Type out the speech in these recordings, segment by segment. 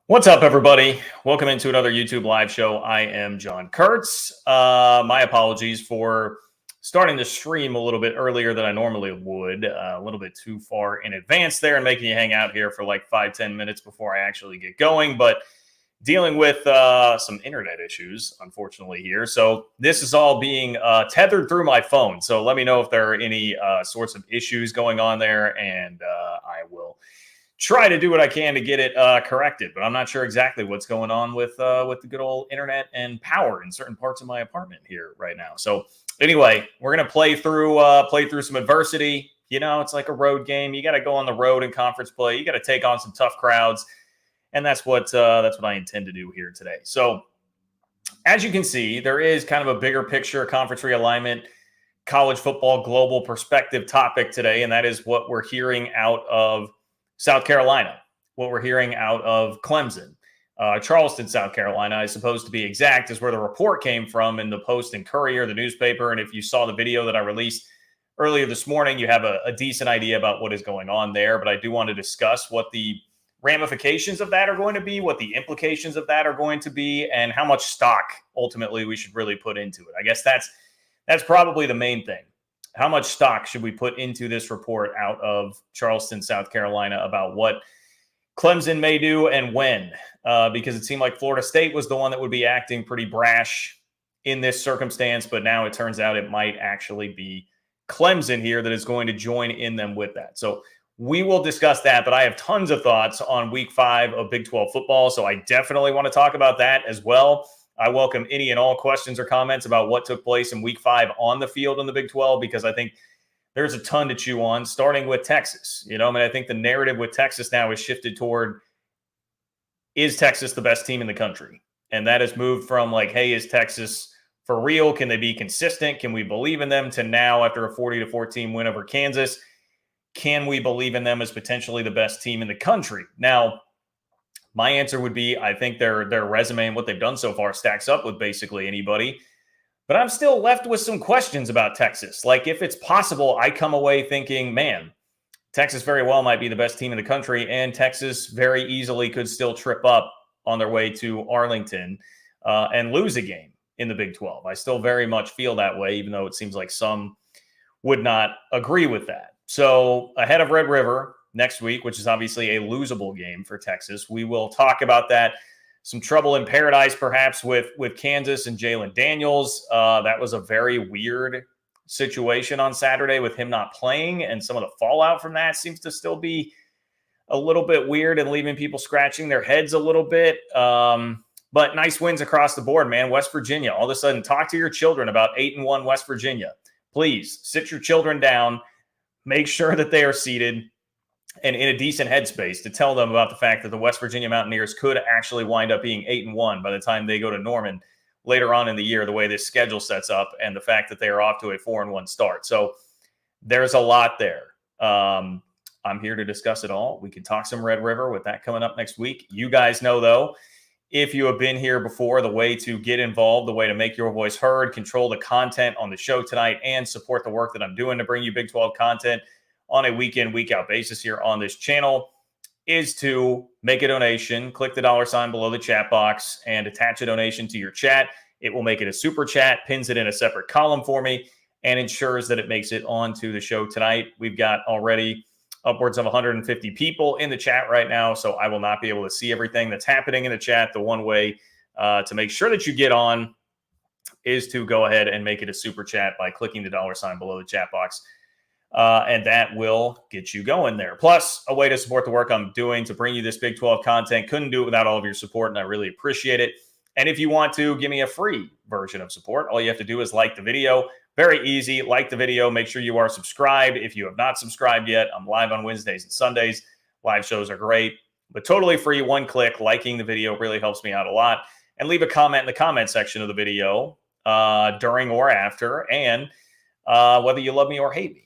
What's up, everybody? Welcome into another YouTube live show. I am John Kurtz. My apologies for starting the stream a little bit earlier than I normally would, a little bit too far in advance there and making you hang out here for like 5-10 minutes before I actually get going, but dealing with some internet issues, unfortunately, here. So this is all being tethered through my phone. So let me know if there are any sorts of issues going on there, and I will try to do what I can to get it corrected, but I'm not sure exactly what's going on with the good old internet and power in certain parts of my apartment here right now. So anyway, we're gonna play through some adversity. You know, it's like a road game. You got to go on the road in conference play. You got to take on some tough crowds, and that's what I intend to do here today. So as you can see, there is kind of a bigger picture conference realignment, college football global perspective topic today, and that is what we're hearing out of South Carolina, what we're hearing out of Clemson. Charleston, South Carolina, I suppose to be exact, is where the report came from in the Post and Courier, the newspaper. And if you saw the video that I released earlier this morning, you have a decent idea about what is going on there. But I do want to discuss what the ramifications of that are going to be, what the implications of that are going to be, and how much stock ultimately we should really put into it. I guess that's probably the main thing. How much stock should we put into this report out of Charleston, South Carolina, about what Clemson may do and when? Because it seemed like Florida State was the one that would be acting pretty brash in this circumstance, but now it turns out it might actually be Clemson here that is going to join in them with that. So we will discuss that, but I have tons of thoughts on Week 5 of Big 12 football, so I definitely want to talk about that as well. I welcome any and all questions or comments about what took place in Week 5 on the field in the Big 12, because I think there's a ton to chew on, starting with Texas. I think the narrative with Texas now is shifted toward, is Texas the best team in the country? And that has moved from like, hey, is Texas for real? Can they be consistent? Can we believe in them? To now, after a 40-14 win over Kansas, can we believe in them as potentially the best team in the country? Now, my answer would be, I think their resume and what they've done so far stacks up with basically anybody. But I'm still left with some questions about Texas. Like, if it's possible, I come away thinking, man, Texas very well might be the best team in the country, and Texas very easily could still trip up on their way to Arlington and lose a game in the Big 12. I still very much feel that way, even though it seems like some would not agree with that. So ahead of Red River next week, which is obviously a losable game for Texas, we will talk about that. Some trouble in paradise, perhaps, with Kansas and Jalen Daniels. That was a very weird situation on Saturday with him not playing, and some of the fallout from that seems to still be a little bit weird and leaving people scratching their heads a little bit. But nice wins across the board, man. West Virginia, all of a sudden, talk to your children about 8-1 West Virginia. Please sit your children down, make sure that they are seated and in a decent headspace to tell them about the fact that the West Virginia Mountaineers could actually wind up being 8-1 by the time they go to Norman later on in the year, the way this schedule sets up, and the fact that they are off to a 4-1 start. So there's a lot there. I'm here to discuss it all. We can talk some Red River with that coming up next week. You guys know, though, if you have been here before, the way to get involved, the way to make your voice heard, control the content on the show tonight, and support the work that I'm doing to bring you Big 12 content on a week in, week out basis here on this channel, is to make a donation. Click the $ below the chat box and attach a donation to your chat. It will make it a super chat, pins it in a separate column for me, and ensures that it makes it onto the show tonight. We've got already upwards of 150 people in the chat right now, so I will not be able to see everything that's happening in the chat. The one way to make sure that you get on is to go ahead and make it a super chat by clicking the $ below the chat box. And that will get you going there. Plus, a way to support the work I'm doing to bring you this Big 12 content. Couldn't do it without all of your support, and I really appreciate it. And if you want to give me a free version of support, all you have to do is like the video. Very easy. Like the video. Make sure you are subscribed. If you have not subscribed yet, I'm live on Wednesdays and Sundays. Live shows are great, but totally free. One click. Liking the video really helps me out a lot. And leave a comment in the comment section of the video during or after, and whether you love me or hate me.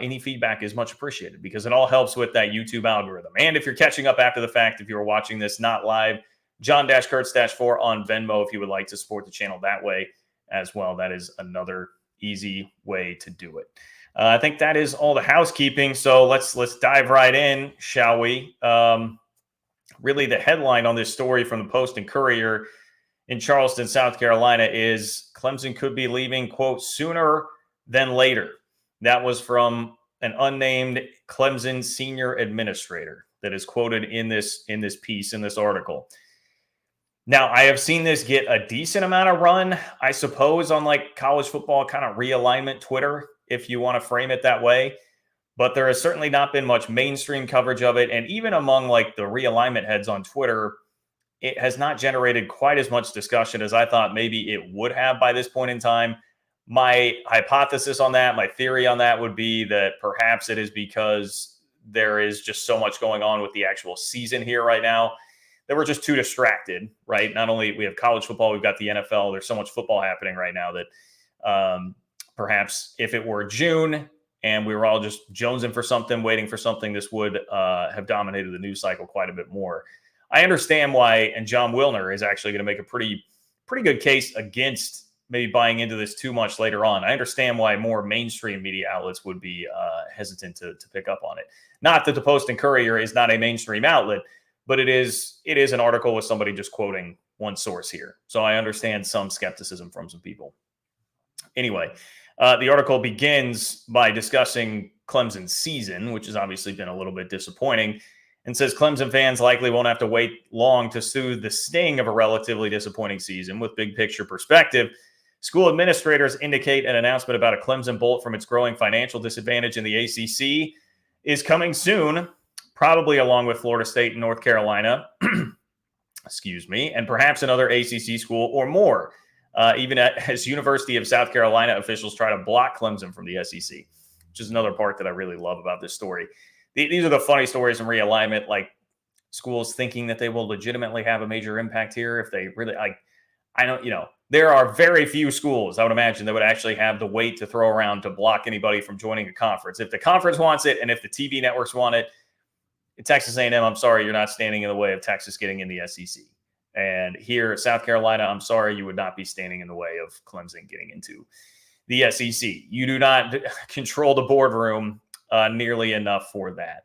Any feedback is much appreciated, because it all helps with that YouTube algorithm. And if you're catching up after the fact, if you're watching this not live, John-Kurtz-4 on Venmo if you would like to support the channel that way as well. That is another easy way to do it. I think that is all the housekeeping. So let's dive right in, shall we? really the headline on this story from the Post and Courier in Charleston, South Carolina is Clemson could be leaving, quote, sooner than later. That was from an unnamed Clemson senior administrator that is quoted in this piece, in this article. Now, I have seen this get a decent amount of run, I suppose, on like college football kind of realignment Twitter, if you want to frame it that way. But there has certainly not been much mainstream coverage of it. And even among like the realignment heads on Twitter, it has not generated quite as much discussion as I thought maybe it would have by this point in time. My hypothesis on that, my theory on that would be that perhaps it is because there is just so much going on with the actual season here right now that we're just too distracted, right? Not only we have college football, we've got the NFL. There's so much football happening right now that perhaps if it were June and we were all just jonesing for something, waiting for something, this would have dominated the news cycle quite a bit more. I understand why, and John Wilner is actually going to make a pretty good case against maybe buying into this too much later on. I understand why more mainstream media outlets would be hesitant to pick up on it. Not that the Post and Courier is not a mainstream outlet, but it is an article with somebody just quoting one source here. So I understand some skepticism from some people. Anyway, the article begins by discussing Clemson's season, which has obviously been a little bit disappointing, and says Clemson fans likely won't have to wait long to soothe the sting of a relatively disappointing season. With big picture perspective, school administrators indicate an announcement about a Clemson bolt from its growing financial disadvantage in the ACC is coming soon, probably along with Florida State and North Carolina, and perhaps another ACC school or more, even as University of South Carolina officials try to block Clemson from the SEC, which is another part that I really love about this story. These are the funny stories in realignment, like schools thinking that they will legitimately have a major impact here if they really, there are very few schools, I would imagine, that would actually have the weight to throw around to block anybody from joining a conference. If the conference wants it and if the TV networks want it, Texas A&M, I'm sorry, you're not standing in the way of Texas getting in the SEC. And here at South Carolina, I'm sorry, you would not be standing in the way of Clemson getting into the SEC. You do not control the boardroom nearly enough for that.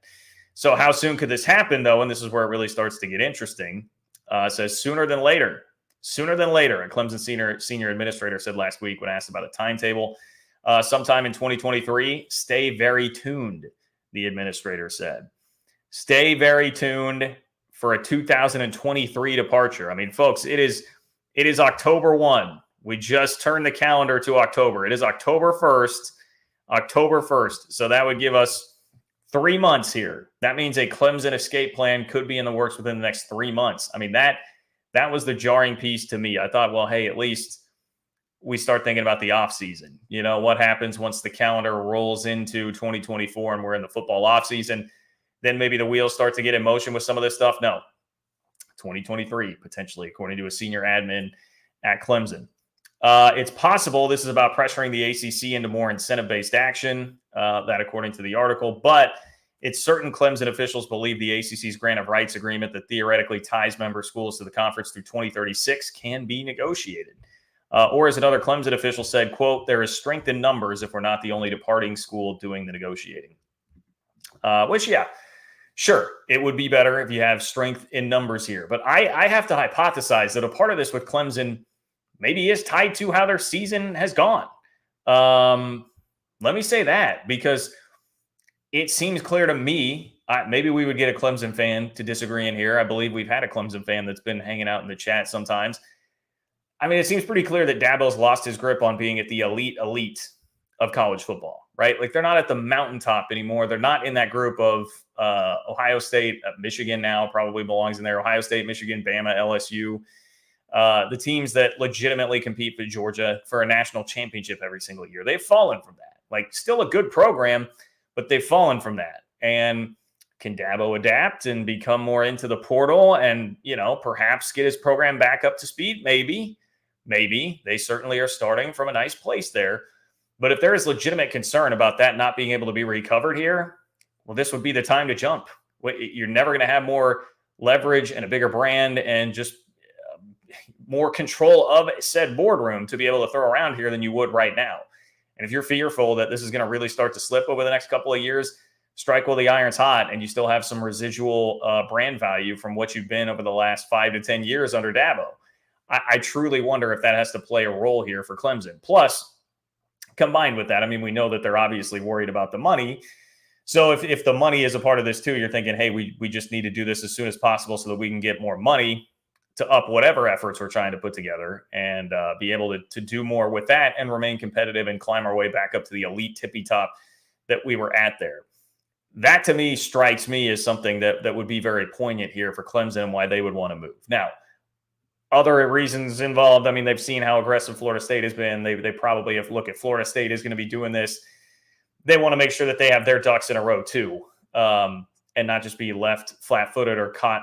So how soon could this happen, though? And this is where it really starts to get interesting. It says sooner than later. Sooner than later, a Clemson senior administrator said last week when asked about a timetable. Sometime in 2023, stay very tuned, the administrator said. Stay very tuned for a 2023 departure. I mean, folks, it is October 1. We just turned the calendar to October. It is October 1st. October 1st. So that would give us 3 months here. That means a Clemson escape plan could be in the works within the next 3 months. I mean, that was the jarring piece to me. I thought, well, hey, at least we start thinking about the offseason. You know, what happens once the calendar rolls into 2024 and we're in the football offseason? Then maybe the wheels start to get in motion with some of this stuff. No, 2023, potentially, according to a senior admin at Clemson. It's possible this is about pressuring the ACC into more incentive-based action, that according to the article, but it's certain Clemson officials believe the ACC's grant of rights agreement that theoretically ties member schools to the conference through 2036 can be negotiated. Or as another Clemson official said, quote, there is strength in numbers if we're not the only departing school doing the negotiating. Which, yeah, sure, it would be better if you have strength in numbers here. But I have to hypothesize that a part of this with Clemson maybe is tied to how their season has gone. Let me say that because it seems clear to me, maybe we would get a Clemson fan to disagree in here. I believe we've had a Clemson fan that's been hanging out in the chat sometimes. I mean, it seems pretty clear that Dabo's lost his grip on being at the elite of college football, right? Like they're not at the mountaintop anymore. They're not in that group of Ohio State, Michigan now probably belongs in there. Ohio State, Michigan, Bama, LSU. The teams that legitimately compete for Georgia for a national championship every single year. They've fallen from that. Like still a good program, but they've fallen from that. And can Dabo adapt and become more into the portal and, you know, perhaps get his program back up to speed? Maybe. They certainly are starting from a nice place there. But if there is legitimate concern about that not being able to be recovered here, well, this would be the time to jump. You're never going to have more leverage and a bigger brand and just more control of said boardroom to be able to throw around here than you would right now. And if you're fearful that this is going to really start to slip over the next couple of years, strike while the iron's hot, and you still have some residual brand value from what you've been over the last 5 to 10 years under Dabo. I truly wonder if that has to play a role here for Clemson. Plus, combined with that, I mean, we know that they're obviously worried about the money. So if the money is a part of this too, you're thinking, hey, we just need to do this as soon as possible so that we can get more money to up whatever efforts we're trying to put together and be able to do more with that and remain competitive and climb our way back up to the elite tippy top that we were at there. That to me strikes me as something that would be very poignant here for Clemson and why they would want to move. Now, other reasons involved, I mean, they've seen how aggressive Florida State has been. They probably, if look at Florida State is going to be doing this, they want to make sure that they have their ducks in a row too, and not just be left flat-footed or caught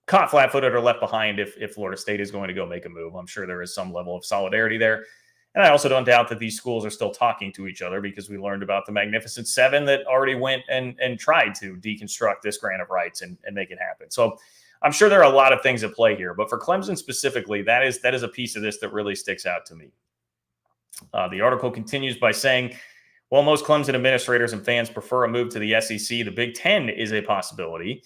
flat-footed or left behind if Florida State is going to go make a move. I'm sure there is some level of solidarity there. And I also don't doubt that these schools are still talking to each other because we learned about the Magnificent Seven that already went and tried to deconstruct this grant of rights and make it happen. So I'm sure there are a lot of things at play here. But for Clemson specifically, that is a piece of this that really sticks out to me. The article continues by saying, while most Clemson administrators and fans prefer a move to the SEC, the Big Ten is a possibility.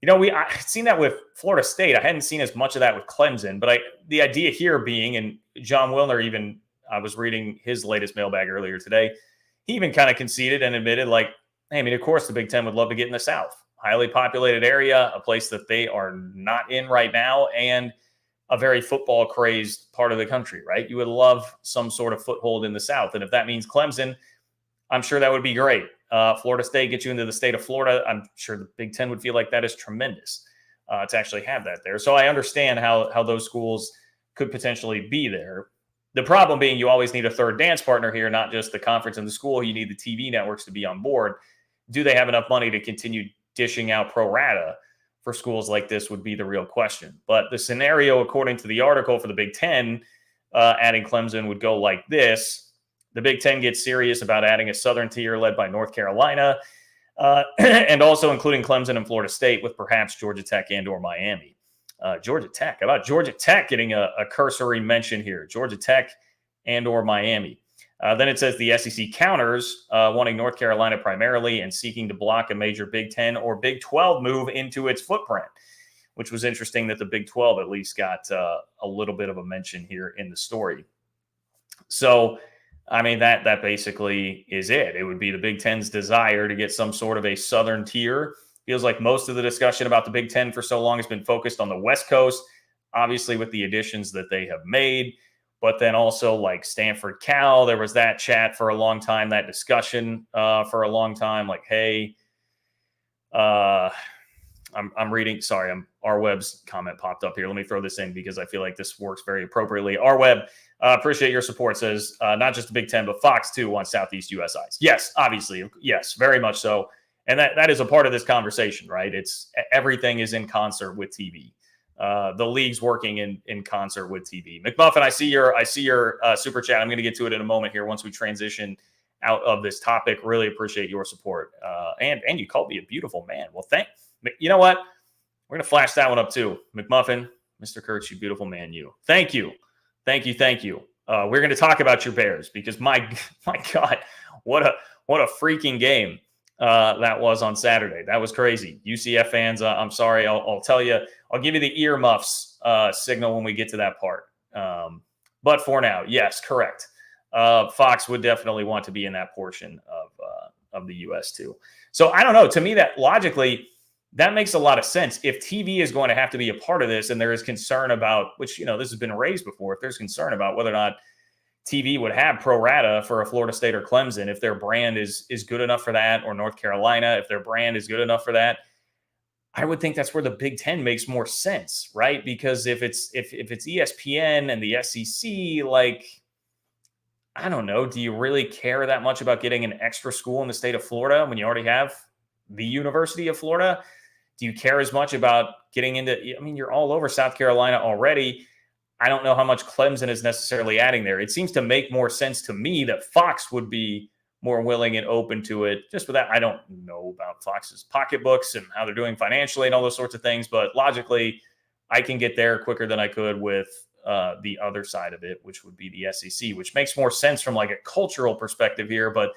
You know, I've seen that with Florida State. I hadn't seen as much of that with Clemson, but the idea here being, and John Wilner even, I was reading his latest mailbag earlier today, he even kind of conceded and admitted, like, hey, I mean, of course the Big Ten would love to get in the South. Highly populated area, a place that they are not in right now, and a very football-crazed part of the country, right? You would love some sort of foothold in the South, and if that means Clemson, I'm sure that would be great. Florida State gets you into the state of Florida. I'm sure the Big Ten would feel like that is tremendous to actually have that there. So I understand how those schools could potentially be there. The problem being you always need a third dance partner here, not just the conference and the school. You need the TV networks to be on board. Do they have enough money to continue dishing out pro rata for schools like this would be the real question. But the scenario, according to the article for the Big Ten, adding Clemson would go like this. The Big Ten gets serious about adding a southern tier led by North Carolina, and also including Clemson and Florida State with perhaps Georgia Tech and or Miami. Georgia Tech, how about Georgia Tech getting a cursory mention here? Georgia Tech and or Miami. Then it says the SEC counters, wanting North Carolina primarily and seeking to block a major Big Ten or Big 12 move into its footprint, which was interesting that the Big 12 at least got a little bit of a mention here in the story. So, I mean, that basically is it. It would be the Big Ten's desire to get some sort of a southern tier. Feels like most of the discussion about the Big Ten for so long has been focused on the West Coast, obviously with the additions that they have made, but then also like Stanford, Cal, there was that chat for a long time, that discussion for a long time, like, hey, I'm reading, sorry, RWeb's comment popped up here. Let me throw this in because I feel like this works very appropriately. RWeb, appreciate your support, says not just the Big Ten, but Fox too wants Southeast US eyes. Yes, obviously. Yes, very much so. And that is a part of this conversation, right? It's everything is in concert with TV. The league's working in concert with TV. McMuffin, I see your super chat. I'm going to get to it in a moment here once we transition out of this topic. Really appreciate your support. And you called me a beautiful man. Well, you know what? We're going to flash that one up too. McMuffin, Mr. Kurtz, you beautiful man, you. Thank you. We're going to talk about your Bears because my God, what a freaking game that was on Saturday. That was crazy. UCF fans, I'm sorry. I'll tell you, I'll give you the earmuffs signal when we get to that part. But for now, yes, correct. Fox would definitely want to be in that portion of the U.S. too. So I don't know. To me, that logically, that makes a lot of sense. If TV is going to have to be a part of this and there is concern about, which, this has been raised before, if there's concern about whether or not TV would have pro rata for a Florida State or Clemson, if their brand is good enough for that, or North Carolina, if their brand is good enough for that, I would think that's where the Big Ten makes more sense, right? Because if it's ESPN and the SEC, like, I don't know, do you really care that much about getting an extra school in the state of Florida when you already have the University of Florida? Do you care as much about getting into, you're all over South Carolina already. I don't know how much Clemson is necessarily adding there. It seems to make more sense to me that Fox would be more willing and open to it. Just with that, I don't know about Fox's pocketbooks and how they're doing financially and all those sorts of things, but logically, I can get there quicker than I could with the other side of it, which would be the SEC, which makes more sense from like a cultural perspective here. But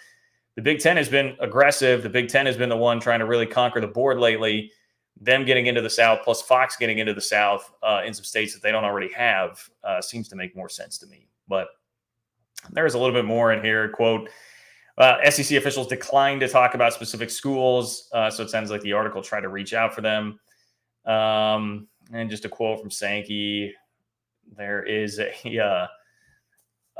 The Big Ten has been aggressive. The Big Ten has been the one trying to really conquer the board lately. Them getting into the South, plus Fox getting into the South in some states that they don't already have, seems to make more sense to me. But there's a little bit more in here. Quote, SEC officials declined to talk about specific schools, so it sounds like the article tried to reach out for them. And just a quote from Sankey. There is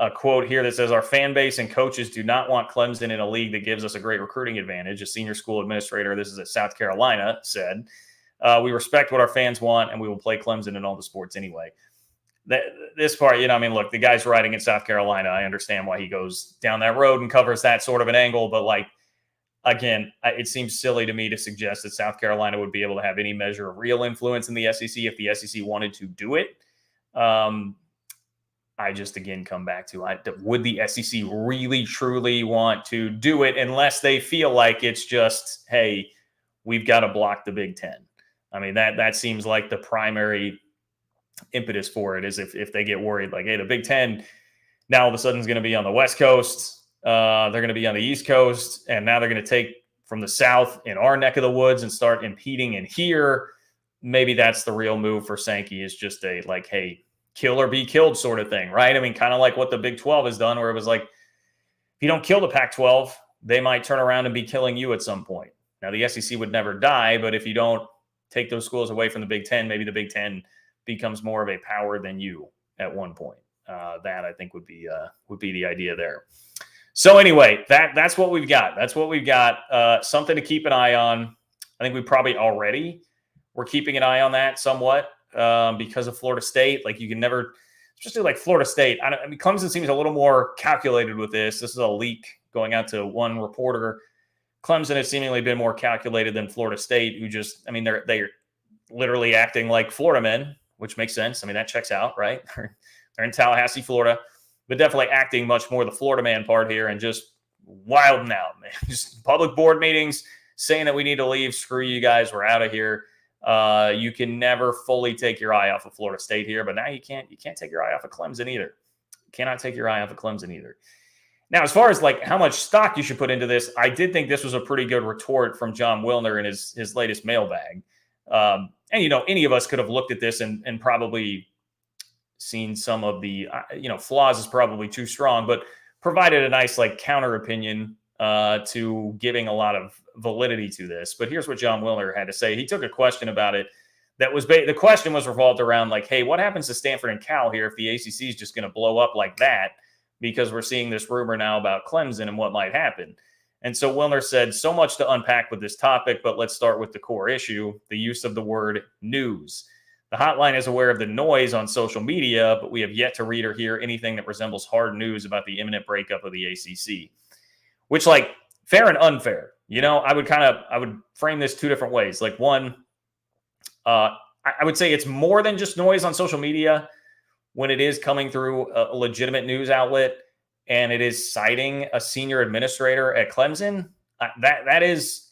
a quote here that says, our fan base and coaches do not want Clemson in a league that gives us a great recruiting advantage. A senior school administrator, this is at South Carolina, said, we respect what our fans want and we will play Clemson in all the sports anyway. This part, look, the guy's writing in South Carolina. I understand why he goes down that road and covers that sort of an angle. But again, it seems silly to me to suggest that South Carolina would be able to have any measure of real influence in the SEC if the SEC wanted to do it. I just, again, come back to, would the SEC really, truly want to do it unless they feel like it's just, hey, we've got to block the Big Ten? I mean, that seems like the primary impetus for it, is if they get worried, like, hey, the Big Ten now all of a sudden is going to be on the West Coast. They're going to be on the East Coast, and now they're going to take from the South in our neck of the woods and start impeding in here. Maybe that's the real move for Sankey, is just a, like, hey, kill or be killed sort of thing, right? I mean, kind of like what the Big 12 has done, where it was like, if you don't kill the Pac-12, they might turn around and be killing you at some point. Now, the SEC would never die, but if you don't take those schools away from the Big Ten, maybe the Big Ten becomes more of a power than you at one point. That, I think, would be the idea there. So anyway, that's what we've got. That's what we've got. Something to keep an eye on. I think we probably already were keeping an eye on that somewhat because of Florida State. Like, you can never, especially like Florida State. I mean, Clemson seems a little more calculated with this. This is a leak going out to one reporter. Clemson has seemingly been more calculated than Florida State, who just, I mean, they're literally acting like Florida men, which makes sense. I mean, that checks out, right? They're in Tallahassee, Florida, but definitely acting much more the Florida man part here and just wilding out, man. Just public board meetings saying that we need to leave. Screw you guys. We're out of here. You can never fully take your eye off of Florida State here, but now you can't take your eye off of Clemson either. You cannot take your eye off of Clemson either. Now, as far as like how much stock you should put into this, I did think this was a pretty good retort from John Wilner in his latest mailbag. And, any of us could have looked at this and probably seen some of the, flaws is probably too strong, but provided a nice like counter opinion to giving a lot of validity to this. But here's what John Wilner had to say. He took a question about it that was the question was revolved around like, hey, what happens to Stanford and Cal here if the ACC is just going to blow up like that? Because we're seeing this rumor now about Clemson and what might happen. And so Wilner said, so much to unpack with this topic, but let's start with the core issue, the use of the word news. The hotline is aware of the noise on social media, but we have yet to read or hear anything that resembles hard news about the imminent breakup of the ACC, which, like, fair and unfair. I would frame this two different ways. Like, one, I would say it's more than just noise on social media when it is coming through a legitimate news outlet and it is citing a senior administrator at Clemson. That is,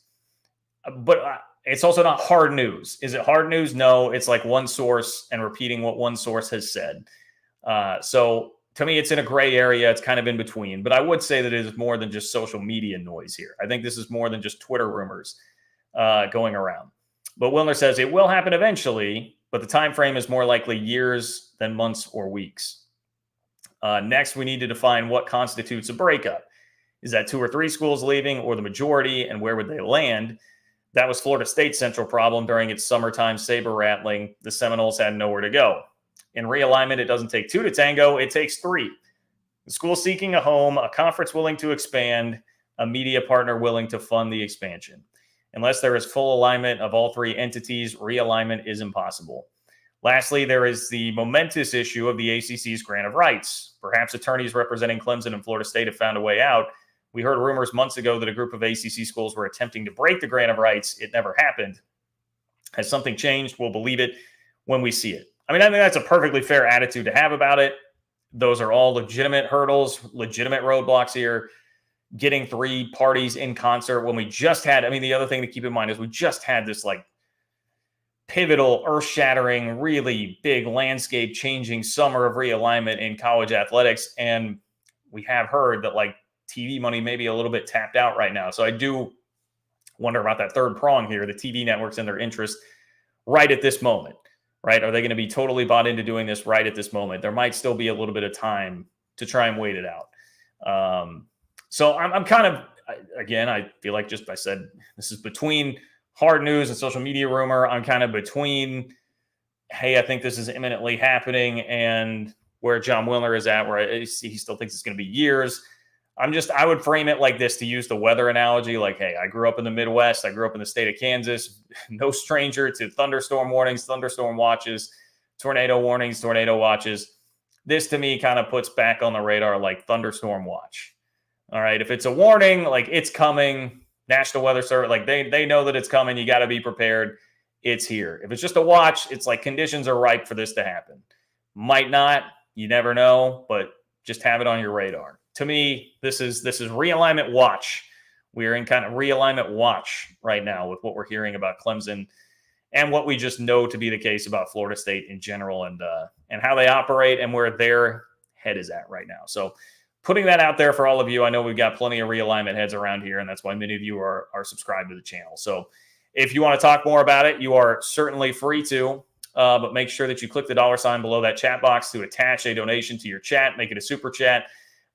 but it's also not hard news. Is it hard news? No, it's like one source and repeating what one source has said. So to me, it's in a gray area. It's kind of in between, but I would say that it is more than just social media noise here. I think this is more than just Twitter rumors going around. But Wilner says it will happen eventually, but the time frame is more likely years than months or weeks. Next, we need to define what constitutes a breakup. Is that 2 or 3 schools leaving or the majority, and where would they land? That was Florida State's central problem during its summertime saber rattling. The Seminoles had nowhere to go. In realignment, it doesn't take 2 to tango, it takes 3. The school seeking a home, a conference willing to expand, a media partner willing to fund the expansion. Unless there is full alignment of all 3 entities, realignment is impossible. Lastly, there is the momentous issue of the ACC's grant of rights. Perhaps attorneys representing Clemson and Florida State have found a way out. We heard rumors months ago that a group of ACC schools were attempting to break the grant of rights. It never happened. Has something changed? We'll believe it when we see it. I think that's a perfectly fair attitude to have about it. Those are all legitimate hurdles, legitimate roadblocks here. Getting 3 parties in concert when we just had, the other thing to keep in mind is we just had this like pivotal, earth-shattering, really big landscape-changing summer of realignment in college athletics. And we have heard that like TV money may be a little bit tapped out right now. So I do wonder about that third prong here, the TV networks and their interest right at this moment, right? Are they going to be totally bought into doing this right at this moment? There might still be a little bit of time to try and wait it out. So I'm kind of, again, I feel like just I said, this is between hard news and social media rumor. I'm kind of between, hey, I think this is imminently happening, and where John Wilner is at, where he still thinks it's going to be years. I would frame it like this, to use the weather analogy. Like, hey, I grew up in the Midwest. I grew up in the state of Kansas. No stranger to thunderstorm warnings, thunderstorm watches, tornado warnings, tornado watches. This to me kind of puts back on the radar like thunderstorm watch. All right. If it's a warning, like it's coming, National Weather Service, like they know that it's coming. You got to be prepared. It's here. If it's just a watch, it's like conditions are ripe for this to happen. Might not. You never know, but just have it on your radar. To me, this is realignment watch. We are in kind of realignment watch right now with what we're hearing about Clemson and what we just know to be the case about Florida State in general, and how they operate and where their head is at right now. So putting that out there for all of you. I know we've got plenty of realignment heads around here, and that's why many of you are subscribed to the channel. So if you want to talk more about it, you are certainly free to. But make sure that you click the $ below that chat box to attach a donation to your chat, make it a super chat.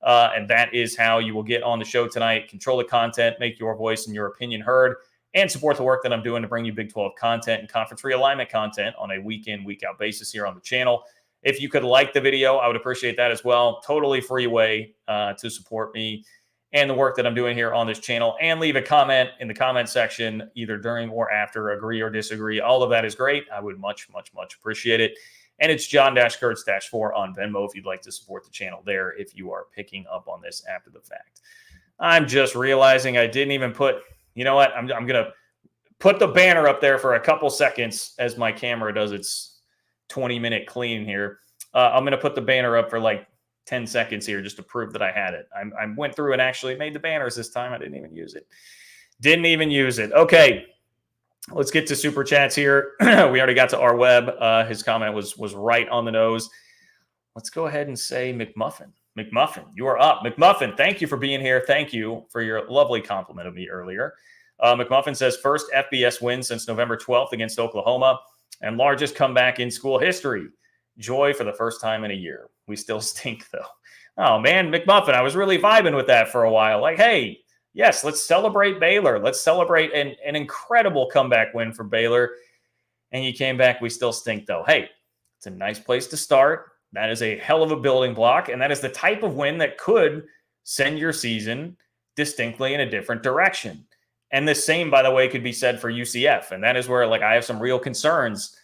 And that is how you will get on the show tonight, control the content, make your voice and your opinion heard, and support the work that I'm doing to bring you Big 12 content and conference realignment content on a week in, week out basis here on the channel. If you could like the video, I would appreciate that as well. Totally free way to support me and the work that I'm doing here on this channel. And leave a comment in the comment section, either during or after, agree or disagree. All of that is great. I would much, much, much appreciate it. And it's John-Kurtz-4 on Venmo if you'd like to support the channel there, if you are picking up on this after the fact. I'm just realizing I didn't even put, you know what? I'm going to put the banner up there for a couple seconds as my camera does its 20-minute clean here. I'm going to put the banner up for like 10 seconds here just to prove that I had it. I went through and actually made the banners this time. I didn't even use it. Okay. Let's get to super chats here. We already got to our web. His comment was right on the nose. Let's go ahead and say McMuffin. McMuffin, you are up. McMuffin, thank you for being here. Thank you for your lovely compliment of me earlier. McMuffin says, first FBS win since November 12th against Oklahoma and largest comeback in school history. Joy for the first time in a year. We still stink, though. Oh, man, McMuffin, I was really vibing with that for a while. Like, hey, yes, let's celebrate Baylor. Let's celebrate an incredible comeback win for Baylor. And you came back, we still stink, though. Hey, it's a nice place to start. That is a hell of a building block, and that is the type of win that could send your season distinctly in a different direction. And the same, by the way, could be said for UCF, and that is where I have some real concerns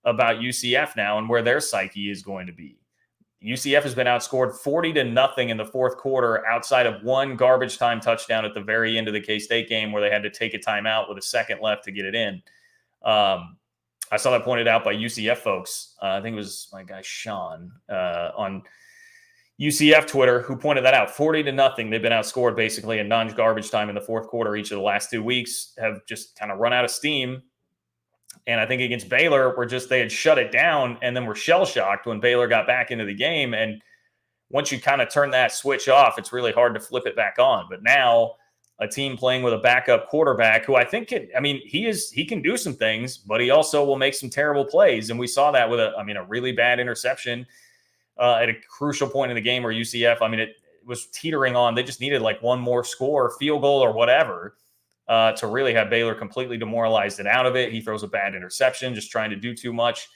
about UCF now and where their psyche is going to be. UCF has been outscored 40-0 in the fourth quarter outside of one garbage time touchdown at the very end of the K-State game where they had to take a timeout with a second left to get it in. I saw that pointed out by UCF folks. I think it was my guy Sean on UCF Twitter who pointed that out. 40-0. They've been outscored basically in non-garbage time in the fourth quarter each of the last 2 weeks, have just kind of run out of steam. And I think against Baylor, they had shut it down and then were shell-shocked when Baylor got back into the game. And once you kind of turn that switch off, it's really hard to flip it back on. But now a team playing with a backup quarterback who I think he can do some things, but he also will make some terrible plays. And we saw that with a really bad interception at a crucial point in the game where UCF, it was teetering on. They just needed like one more score, field goal or whatever, to really have Baylor completely demoralized and out of it. He throws a bad interception, just trying to do too much.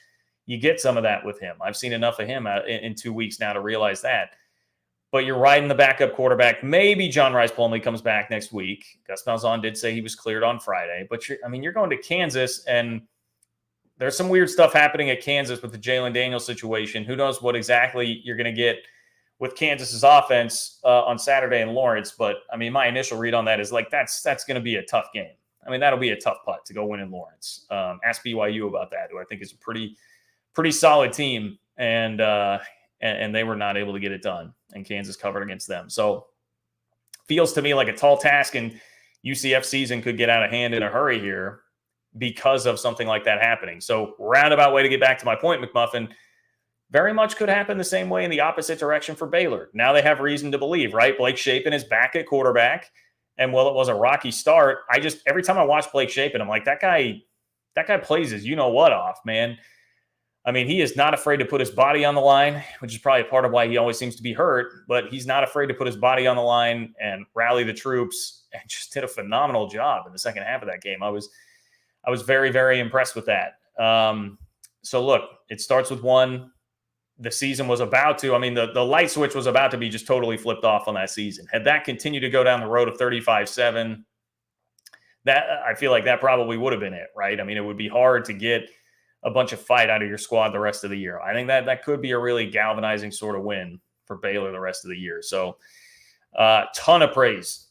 You get some of that with him. I've seen enough of him in 2 weeks now to realize that. But you're riding the backup quarterback. Maybe John Rice Plumlee comes back next week. Gus Malzahn did say he was cleared on Friday. But you're going to Kansas, and there's some weird stuff happening at Kansas with the Jalen Daniels situation. Who knows what exactly you're going to get with Kansas's offense on Saturday in Lawrence. But, my initial read on that is that's going to be a tough game. That'll be a tough putt to go win in Lawrence. Ask BYU about that, who I think is a pretty solid team. And they were not able to get it done, and Kansas covered against them. So feels to me like a tall task, and UCF season could get out of hand in a hurry here because of something like that happening. So roundabout way to get back to my point, McMuffin, very much could happen the same way in the opposite direction for Baylor. Now they have reason to believe, right? Blake Shapen is back at quarterback. And while it was a rocky start, every time I watch Blake Shapen, I'm like, that guy plays his you-know-what off, man. I mean, he is not afraid to put his body on the line, which is probably part of why he always seems to be hurt, but he's not afraid to put his body on the line and rally the troops, and just did a phenomenal job in the second half of that game. I was very, very impressed with that. So look, it starts with one. The season was about to, the light switch was about to be just totally flipped off on that season. Had that continued to go down the road of 35-7, that I feel like that probably would have been it, right? I mean, it would be hard to get a bunch of fight out of your squad the rest of the year. I think that could be a really galvanizing sort of win for Baylor the rest of the year. So ton of praise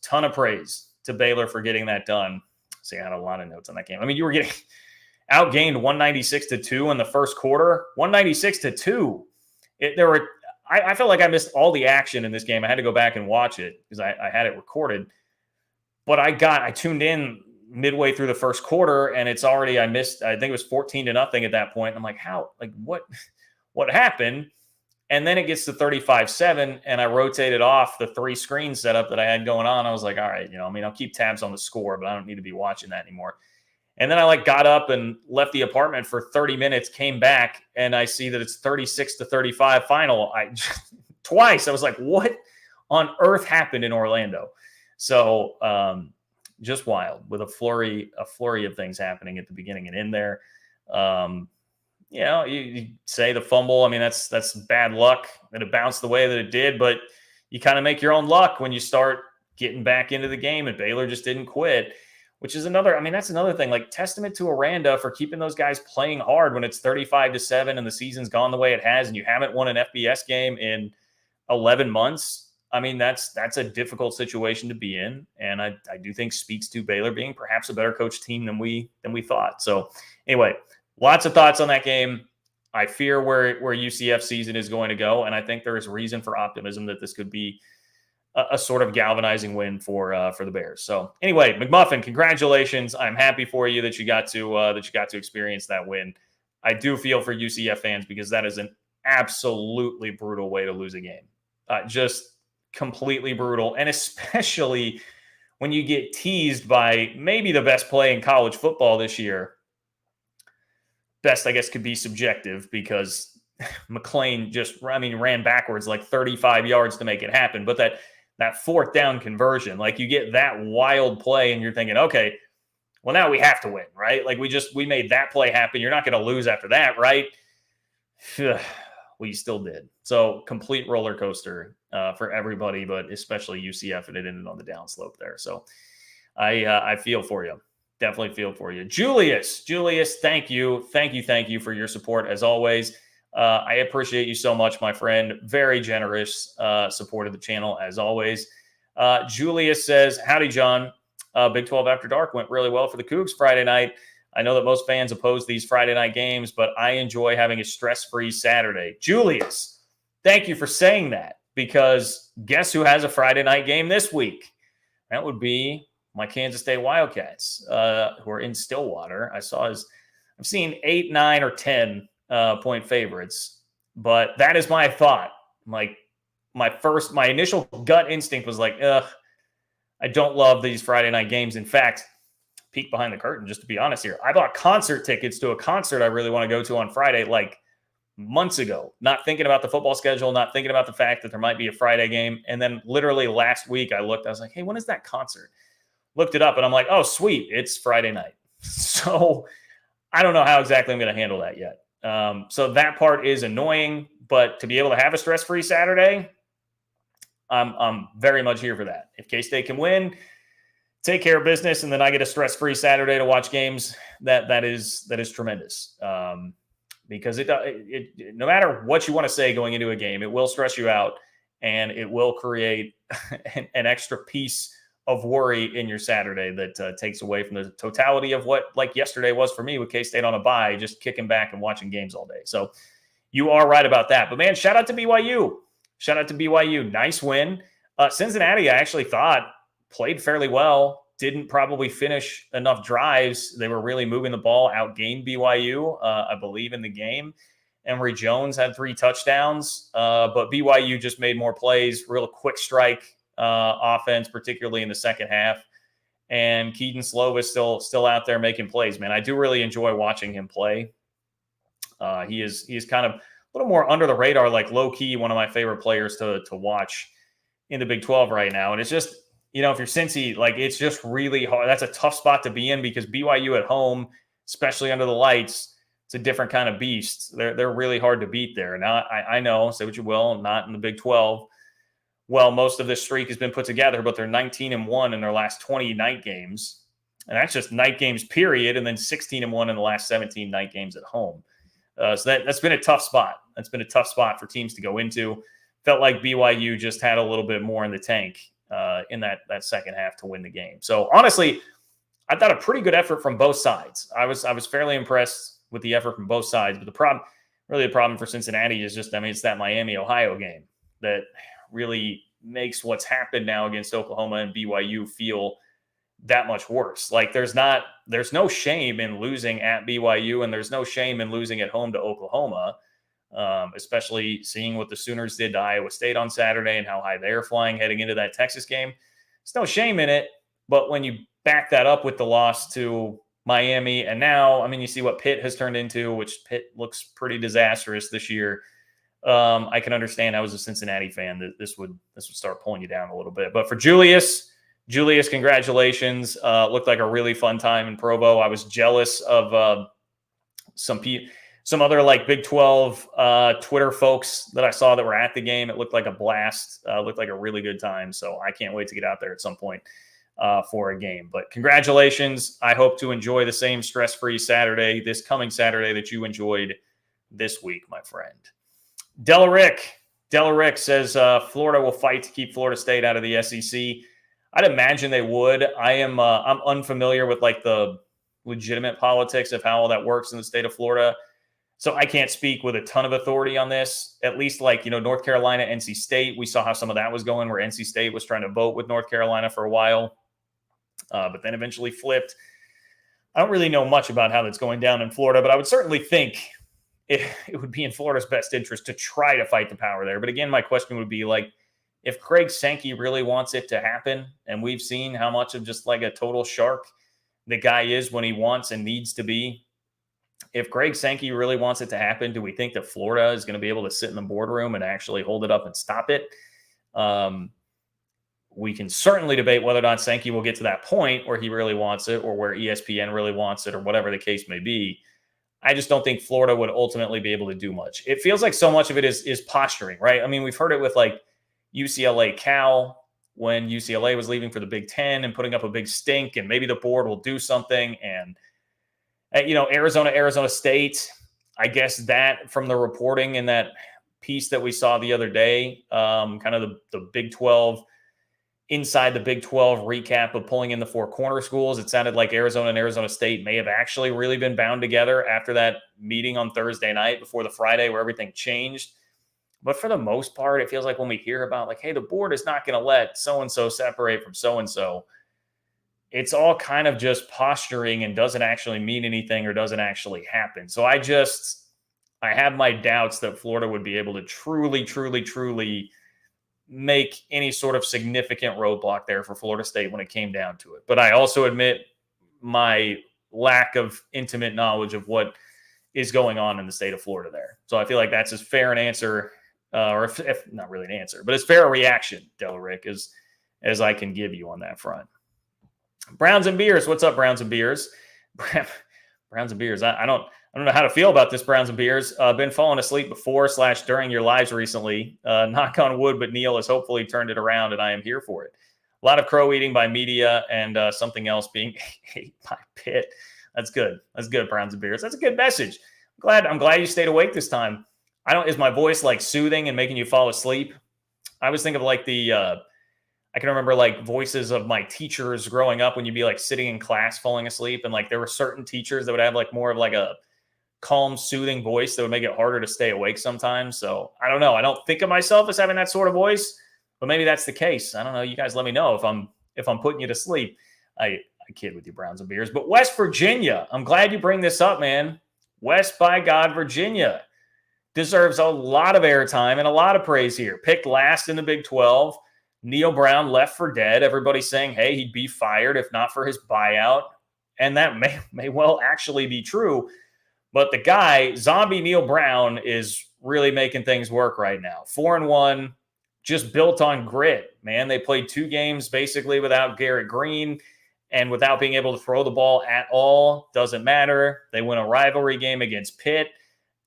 to Baylor for getting that done. See, I had a lot of notes on that game. I mean, you were getting outgained 196-2 in the first quarter, 196-2. I felt like I missed all the action in this game. I had to go back and watch it because I had it recorded. But I tuned in midway through the first quarter, and it's already, I think it was 14-0 at that point. I'm like, what happened? And then it gets to 35-7, and I rotated off the 3-screen setup that I had going on. I was like, all right, I'll keep tabs on the score, but I don't need to be watching that anymore. And then I got up and left the apartment for 30 minutes, came back, and I see that it's 36-35 final. Twice. I was like, what on earth happened in Orlando? So just wild, with a flurry of things happening at the beginning and in there. You say the fumble. I mean, that's bad luck that it bounced the way that it did, but you kind of make your own luck when you start getting back into the game, and Baylor just didn't quit, which is that's another thing. Testament to Aranda for keeping those guys playing hard when it's 35-7 and the season's gone the way it has, and you haven't won an FBS game in 11 months. I mean, that's a difficult situation to be in, and I do think speaks to Baylor being perhaps a better coach team than we thought. So anyway, lots of thoughts on that game. I fear where UCF season is going to go, and I think there is reason for optimism that this could be a sort of galvanizing win for the Bears. So anyway, McMuffin, congratulations! I'm happy for you that you got to experience that win. I do feel for UCF fans because that is an absolutely brutal way to lose a game. Just completely brutal, and especially when you get teased by maybe the best play in college football this year. Best, I guess, could be subjective because McClain ran backwards 35 yards to make it happen. But that fourth down conversion, you get that wild play and you're thinking, okay, well, now we have to win, right? We made that play happen. You're not going to lose after that, right? Well, you still did. So complete roller coaster for everybody, but especially UCF, and it ended on the downslope there. So I feel for you. Definitely feel for you. Julius, thank you for your support as always. I appreciate you so much, my friend. Very generous support of the channel as always. Julius says, howdy, John. Big 12 After Dark went really well for the Cougs Friday night. I know that most fans oppose these Friday night games, but I enjoy having a stress-free Saturday. Julius, thank you for saying that, because guess who has a Friday night game this week? That would be my Kansas State Wildcats, who are in Stillwater. I've seen 8, 9, or 10 point favorites, but that is my thought. My initial gut instinct was I don't love these Friday night games. In fact, peek behind the curtain, just to be honest here, I bought concert tickets to a concert I really want to go to on Friday, months ago, not thinking about the football schedule, not thinking about the fact that there might be a Friday game. And then literally last week I looked, I was like, hey, when is that concert? Looked it up and I'm like, oh, sweet, it's Friday night. So I don't know how exactly I'm going to handle that yet. So that part is annoying, but to be able to have a stress-free Saturday, I'm very much here for that. If K-State can win, take care of business, and then I get a stress-free Saturday to watch games, that is tremendous. Because it no matter what you want to say going into a game, it will stress you out, and it will create an extra piece of worry in your Saturday that takes away from the totality of what yesterday was for me with K-State on a bye, just kicking back and watching games all day. So you are right about that. But man, shout out to BYU. Nice win. Cincinnati, I actually thought played fairly well. Didn't probably finish enough drives. They were really moving the ball, outgained BYU, I believe, in the game. Emory Jones had 3 touchdowns, but BYU just made more plays, real quick strike offense, particularly in the second half. And Keaton Slovis still out there making plays, man. I do really enjoy watching him play. He is kind of a little more under the radar, like low key, one of my favorite players to watch in the Big 12 right now. And it's just, if you're Cincy, like it's just really hard. That's a tough spot to be in because BYU at home, especially under the lights, it's a different kind of beast. They're really hard to beat there. Now I know, say what you will, not in the Big 12. Well, most of this streak has been put together, but they're 19-1 in their last 20 night games. And that's just night games, period. And then 16-1 in the last 17 night games at home. So that's been a tough spot. That's been a tough spot for teams to go into. Felt like BYU just had a little bit more in the tank in that second half to win the game. So honestly, I thought a pretty good effort from both sides. I was fairly impressed with the effort from both sides. But the problem for Cincinnati is just, it's that Miami-Ohio game that really makes what's happened now against Oklahoma and BYU feel that much worse. Like there's no shame in losing at BYU, and there's no shame in losing at home to Oklahoma, especially seeing what the Sooners did to Iowa State on Saturday and how high they're flying heading into that Texas game. There's no shame in it, but when you back that up with the loss to Miami, and now, you see what Pitt has turned into, which Pitt looks pretty disastrous this year. I can understand I was a Cincinnati fan that this would start pulling you down a little bit. But for Julius, congratulations. Looked like a really fun time in Provo. I was jealous of some other like Big 12 Twitter folks that I saw that were at the game. It looked like a blast. Looked like a really good time. So I can't wait to get out there at some point for a game. But congratulations. I hope to enjoy the same stress-free Saturday, this coming Saturday, that you enjoyed this week, my friend. Delarick says Florida will fight to keep Florida State out of the SEC. I'd imagine they would. I'm unfamiliar with like the legitimate politics of how all that works in the state of Florida, so I can't speak with a ton of authority on this. At least like North Carolina, NC State, we saw how some of that was going, where NC State was trying to vote with North Carolina for a while, but then eventually flipped. I don't really know much about how that's going down in Florida, but I would certainly think it would be in Florida's best interest to try to fight the power there. But again, my question would be like, if Craig Sankey really wants it to happen, and we've seen how much of just like a total shark the guy is when he wants and needs to be, if Craig Sankey really wants it to happen, do we think that Florida is going to be able to sit in the boardroom and actually hold it up and stop it? We can certainly debate whether or not Sankey will get to that point where he really wants it, or where ESPN really wants it, or whatever the case may be. I just don't think Florida would ultimately be able to do much. It feels like so much of it is posturing, right? We've heard it with like UCLA Cal, when UCLA was leaving for the Big Ten and putting up a big stink, and maybe the board will do something. And, Arizona State, I guess that from the reporting in that piece that we saw the other day, kind of the Big 12, inside the Big 12 recap of pulling in the 4 corner schools, it sounded like Arizona and Arizona State may have actually really been bound together after that meeting on Thursday night before the Friday where everything changed. But for the most part, it feels like when we hear about like, hey, the board is not going to let so-and-so separate from so-and-so, it's all kind of just posturing and doesn't actually mean anything or doesn't actually happen. So I have my doubts that Florida would be able to truly make any sort of significant roadblock there for Florida State when it came down to it. But I also admit my lack of intimate knowledge of what is going on in the state of Florida there. So I feel like that's as fair an answer, or if not really an answer, but as fair a reaction, Delarick, as I can give you on that front. Browns and Beers. What's up, Browns and Beers? Browns and Beers. I don't know how to feel about this, Browns and Beers. Been falling asleep before/during your lives recently. Knock on wood, but Neil has hopefully turned it around, and I am here for it. A lot of crow eating by media and something else being ate by Pitt. That's good. That's good, Browns and Beers. That's a good message. I'm glad you stayed awake this time. Is my voice like soothing and making you fall asleep? I always think of like I can remember like voices of my teachers growing up when you'd be like sitting in class falling asleep, and like there were certain teachers that would have like more of like a calm, soothing voice that would make it harder to stay awake sometimes. So I don't know. I don't think of myself as having that sort of voice, but maybe that's the case. I don't know. You guys let me know if I'm putting you to sleep. I kid with you, Browns and Beers. But West Virginia, I'm glad you bring this up, man. West by God, Virginia. deserves a lot of airtime and a lot of praise here. Picked last in the Big 12. Neil Brown left for dead. Everybody's saying, hey, he'd be fired if not for his buyout. And that may well actually be true. But the guy, Zombie Neil Brown, is really making things work right now. 4-1, just built on grit, man. They played 2 games basically without Garrett Green and without being able to throw the ball at all. Doesn't matter. They win a rivalry game against Pitt.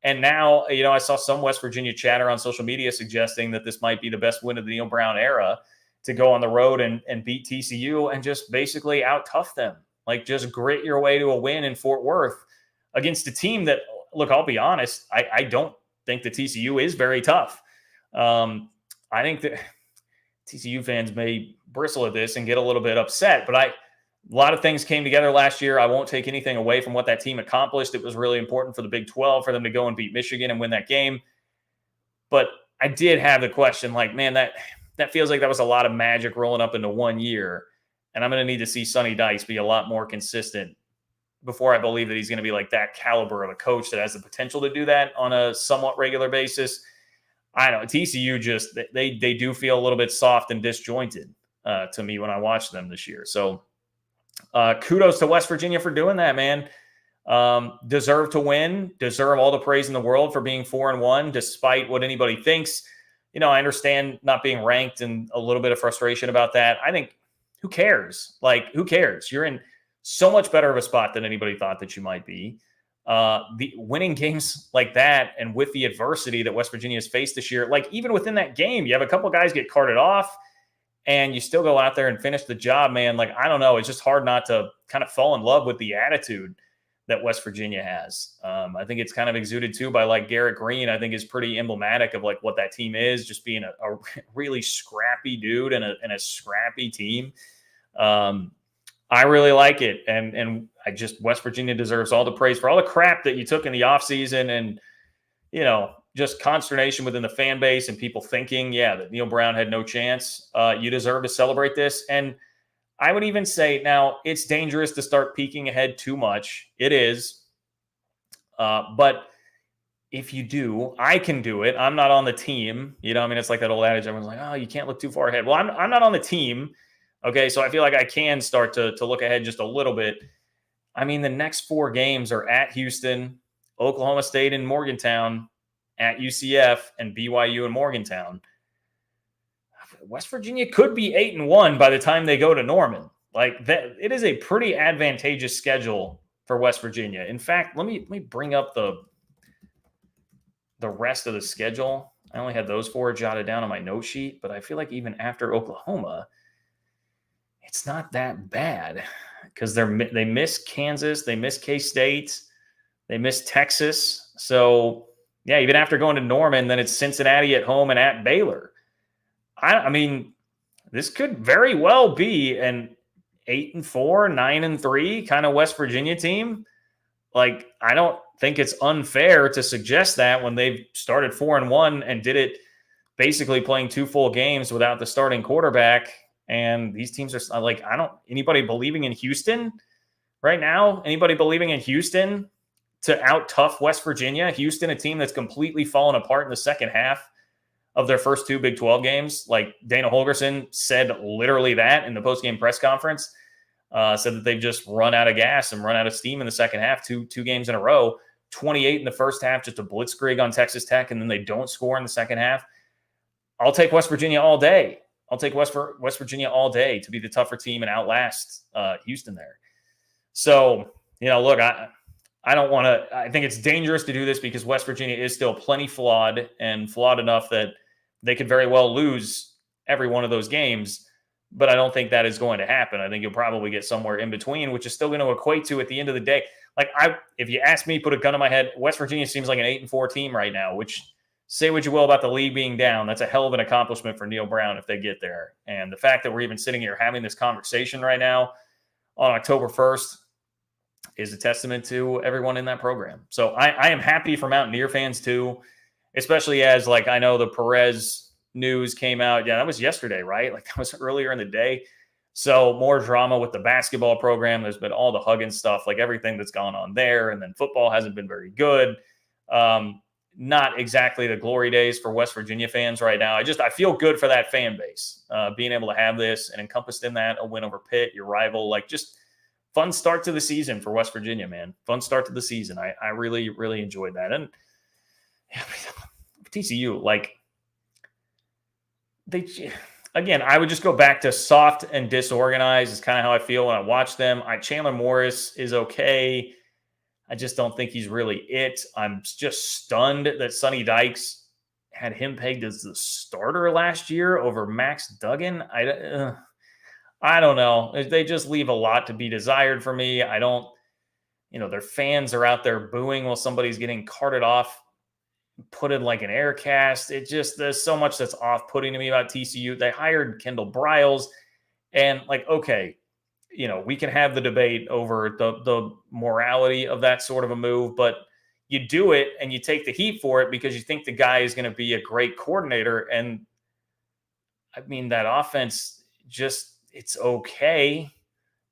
And now, I saw some West Virginia chatter on social media suggesting that this might be the best win of the Neil Brown era, to go on the road and beat TCU and just basically out-tough them. Like, just grit your way to a win in Fort Worth against a team that, look, I'll be honest, I don't think the TCU is very tough. I think that TCU fans may bristle at this and get a little bit upset, but a lot of things came together last year. I won't take anything away from what that team accomplished. It was really important for the Big 12 for them to go and beat Michigan and win that game. But I did have the question, like, man, that feels like that was a lot of magic rolling up into 1 year. And I'm going to need to see Sonny Dykes be a lot more consistent before I believe that he's going to be like that caliber of a coach that has the potential to do that on a somewhat regular basis. I don't know. TCU just, they do feel a little bit soft and disjointed to me when I watch them this year. So kudos to West Virginia for doing that, man. Deserve to win, deserve all the praise in the world for being 4-1, despite what anybody thinks. I understand not being ranked and a little bit of frustration about that. I think, who cares? Like, who cares? You're in so much better of a spot than anybody thought that you might be. The winning games like that, and with the adversity that West Virginia has faced this year, like, even within that game, you have a couple guys get carted off and you still go out there and finish the job, man. Like, I don't know. It's just hard not to kind of fall in love with the attitude that West Virginia has. I think it's kind of exuded too by, like, Garrett Green. I think is pretty emblematic of like what that team is, just being a really scrappy dude and a scrappy team. I really like it. And West Virginia deserves all the praise for all the crap that you took in the offseason and, just consternation within the fan base and people thinking, that Neil Brown had no chance. You deserve to celebrate this. And I would even say now it's dangerous to start peeking ahead too much. It is. But if you do, I can do it. I'm not on the team. It's like that old adage. Everyone's like, oh, you can't look too far ahead. Well, I'm not on the team. Okay, so I feel like I can start to look ahead just a little bit. I mean, the next 4 games are at Houston, Oklahoma State and Morgantown, at UCF, and BYU and Morgantown. West Virginia could be 8-1 by the time they go to Norman. Like, that, it is a pretty advantageous schedule for West Virginia. In fact, let me bring up the rest of the schedule. I only had those 4 jotted down on my note sheet, but I feel like even after Oklahoma, it's not that bad, because they miss Kansas, they miss K-State, they miss Texas. So, even after going to Norman, then it's Cincinnati at home and at Baylor. I mean, this could very well be an 8-4, 9-3 kind of West Virginia team. Like, I don't think it's unfair to suggest that when they've started 4-1 and did it basically playing 2 full games without the starting quarterback. And these teams are like, anybody believing in Houston right now? Anybody believing in Houston to out-tough West Virginia? Houston, a team that's completely fallen apart in the second half of their first 2 Big 12 games. Like, Dana Holgorsen said literally that in the post-game press conference, said that they've just run out of gas and run out of steam in the second half, two games in a row, 28 in the first half, just a blitzkrieg on Texas Tech, and then they don't score in the second half. I'll take West Virginia all day. I'll take West Virginia all day to be the tougher team and outlast Houston there. So, look, I don't want to – I think it's dangerous to do this because West Virginia is still plenty flawed, and flawed enough that they could very well lose every one of those games, but I don't think that is going to happen. I think you'll probably get somewhere in between, which is still going to equate to, at the end of the day, like, if you ask me, put a gun to my head, West Virginia seems like an 8-4 team right now, which – say what you will about the league being down, that's a hell of an accomplishment for Neil Brown if they get there. And the fact that we're even sitting here having this conversation right now on October 1st is a testament to everyone in that program. So I am happy for Mountaineer fans too, especially as, like, I know the Perez news came out. Yeah, that was yesterday, right? Like, that was earlier in the day. So more drama with the basketball program. There's been all the Huggins stuff, like everything that's gone on there. And then football hasn't been very good. not exactly the glory days for West Virginia fans right now. I feel good for that fan base, being able to have this and encompassed in that a win over Pitt, your rival, like just fun start to the season for West Virginia, man. Fun start to the season. I really, really enjoyed that. And TCU, like again, I would just go back to soft and disorganized is kind of how I feel when I watch them. Chandler Morris is okay. I just don't think he's really it. I'm just stunned that Sonny Dykes had him pegged as the starter last year over Max Duggan. I don't know. They just leave a lot to be desired for me. I don't, their fans are out there booing while somebody's getting carted off, put in like an air cast. There's so much that's off-putting to me about TCU. They hired Kendall Briles, and like, okay, we can have the debate over the morality of that sort of a move, but you do it and you take the heat for it because you think the guy is going to be a great coordinator. And I mean, that offense it's okay,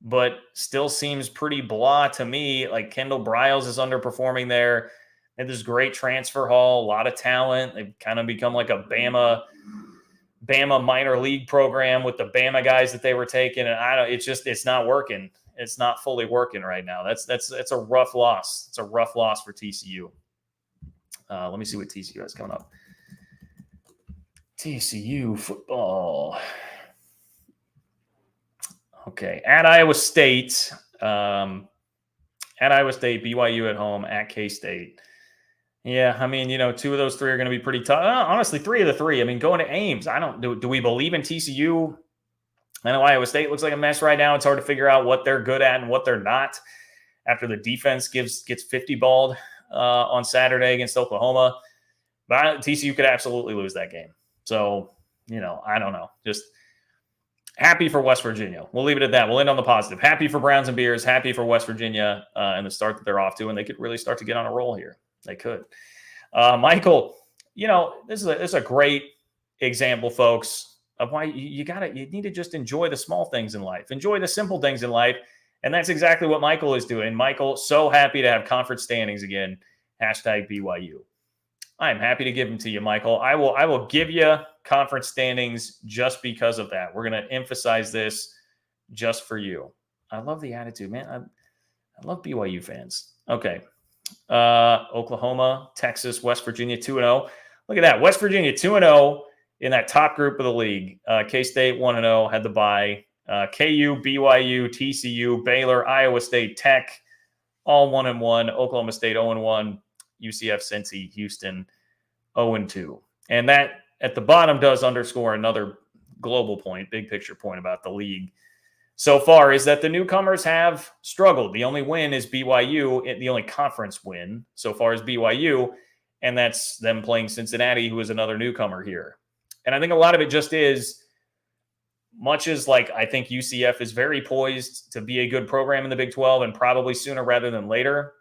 but still seems pretty blah to me. Like Kendall Briles is underperforming there. And this great transfer haul, a lot of talent. They've kind of become like a Bama minor league program with the Bama guys that they were taking. And it's not working. It's not fully working right now. It's a rough loss. It's a rough loss for TCU. Let me see what TCU has coming up. TCU football. Okay. At Iowa State, BYU at home, at K-State. Yeah, I mean, 2 of those 3 are going to be pretty tough. Honestly, 3 of the 3. I mean, going to Ames, do we believe in TCU? I know Iowa State looks like a mess right now. It's hard to figure out what they're good at and what they're not after the defense gets 50 balled on Saturday against Oklahoma. But TCU could absolutely lose that game. So, I don't know. Just happy for West Virginia. We'll leave it at that. We'll end on the positive. Happy for Browns and Beers. Happy for West Virginia and the start that they're off to, and they could really start to get on a roll here. They could. Michael, this is a great example, folks, of why you need to just enjoy the small things in life. Enjoy the simple things in life. And that's exactly what Michael is doing. Michael, so happy to have conference standings again. #BYU. I'm happy to give them to you, Michael. I will give you conference standings just because of that. We're going to emphasize this just for you. I love the attitude, man. I love BYU fans. Okay. Oklahoma, Texas, West Virginia 2-0. Look at that. West Virginia 2-0 in that top group of the league. K-State 1-0, had the bye. KU, BYU, TCU, Baylor, Iowa State, Tech, all 1-1. Oklahoma State 0-1. UCF, Cincy, Houston 0-2. And that at the bottom does underscore another global point, big picture point about the league so far, is that the newcomers have struggled. The only win is BYU. The only conference win so far is BYU, and that's them playing Cincinnati, who is another newcomer here. And I think a lot of it just is, much as like I think UCF is very poised to be a good program in the Big 12 and probably sooner rather than later,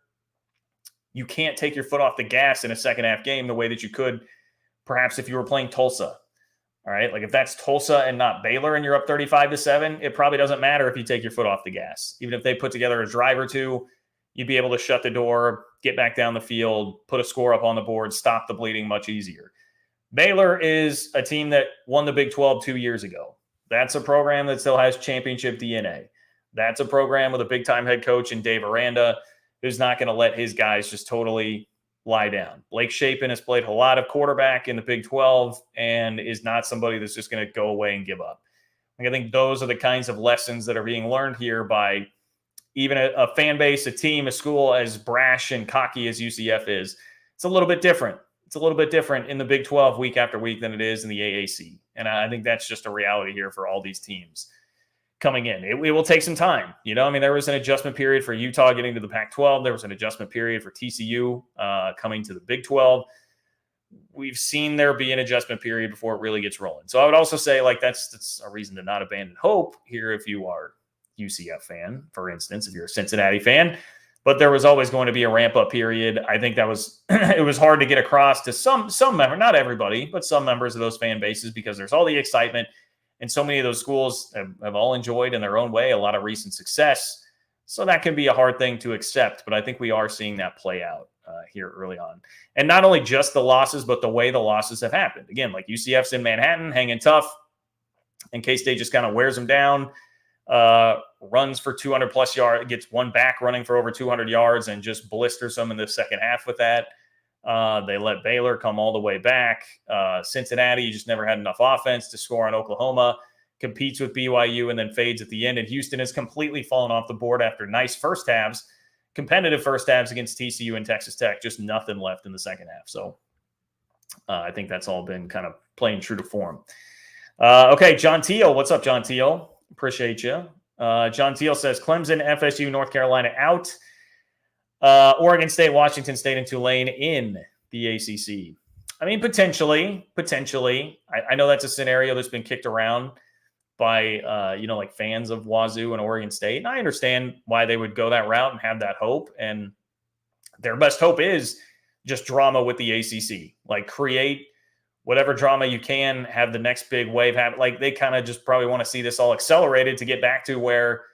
you can't take your foot off the gas in a second half game the way that you could perhaps if you were playing Tulsa. All right. Like if that's Tulsa and not Baylor and you're up 35-7, it probably doesn't matter if you take your foot off the gas. Even if they put together a drive or two, you'd be able to shut the door, get back down the field, put a score up on the board, stop the bleeding much easier. Baylor is a team that won the Big 12 2 years ago. That's a program that still has championship DNA. That's a program with a big-time head coach in Dave Aranda who's not going to let his guys just totally lie down. Blake Shapen has played a lot of quarterback in the Big 12 and is not somebody that's just going to go away and give up. I think those are the kinds of lessons that are being learned here by even a fan base, a team, a school as brash and cocky as UCF is. It's a little bit different. It's a little bit different in the Big 12 week after week than it is in the AAC. And I think that's just a reality here for all these teams coming in. It will take some time. There was an adjustment period for Utah getting to the Pac-12. There was an adjustment period for TCU coming to the Big 12. We've seen there be an adjustment period before it really gets rolling. So I would also say that's a reason to not abandon hope here if you are a UCF fan, for instance, if you're a Cincinnati fan. But there was always going to be a ramp-up period. I think that was it was hard to get across to some members, not everybody, but some members of those fan bases because there's all the excitement. And so many of those schools have all enjoyed in their own way a lot of recent success. So that can be a hard thing to accept, but I think we are seeing that play out here early on. And not only just the losses, but the way the losses have happened. Again, like UCF's in Manhattan, hanging tough, and K-State just kind of wears them down, runs for 200-plus yards, gets one back running for over 200 yards, and just blisters them in the second half with that. They let Baylor come all the way back. Cincinnati just never had enough offense to score on Oklahoma, competes with BYU, and then fades at the end. And Houston has completely fallen off the board after nice first halves, competitive first halves against TCU and Texas Tech, just nothing left in the second half. So I think that's all been kind of playing true to form. Okay, John Teal. What's up, John Teal? Appreciate you. John Teal says Clemson, FSU, North Carolina out. Oregon State, Washington State, and Tulane in the ACC. I mean, potentially. I know that's a scenario that's been kicked around by, like fans of Wazoo and Oregon State. And I understand why they would go that route and have that hope. And their best hope is just drama with the ACC. Like, create whatever drama you can, have the next big wave happen. Like, they kind of just probably want to see this all accelerated to get back to where,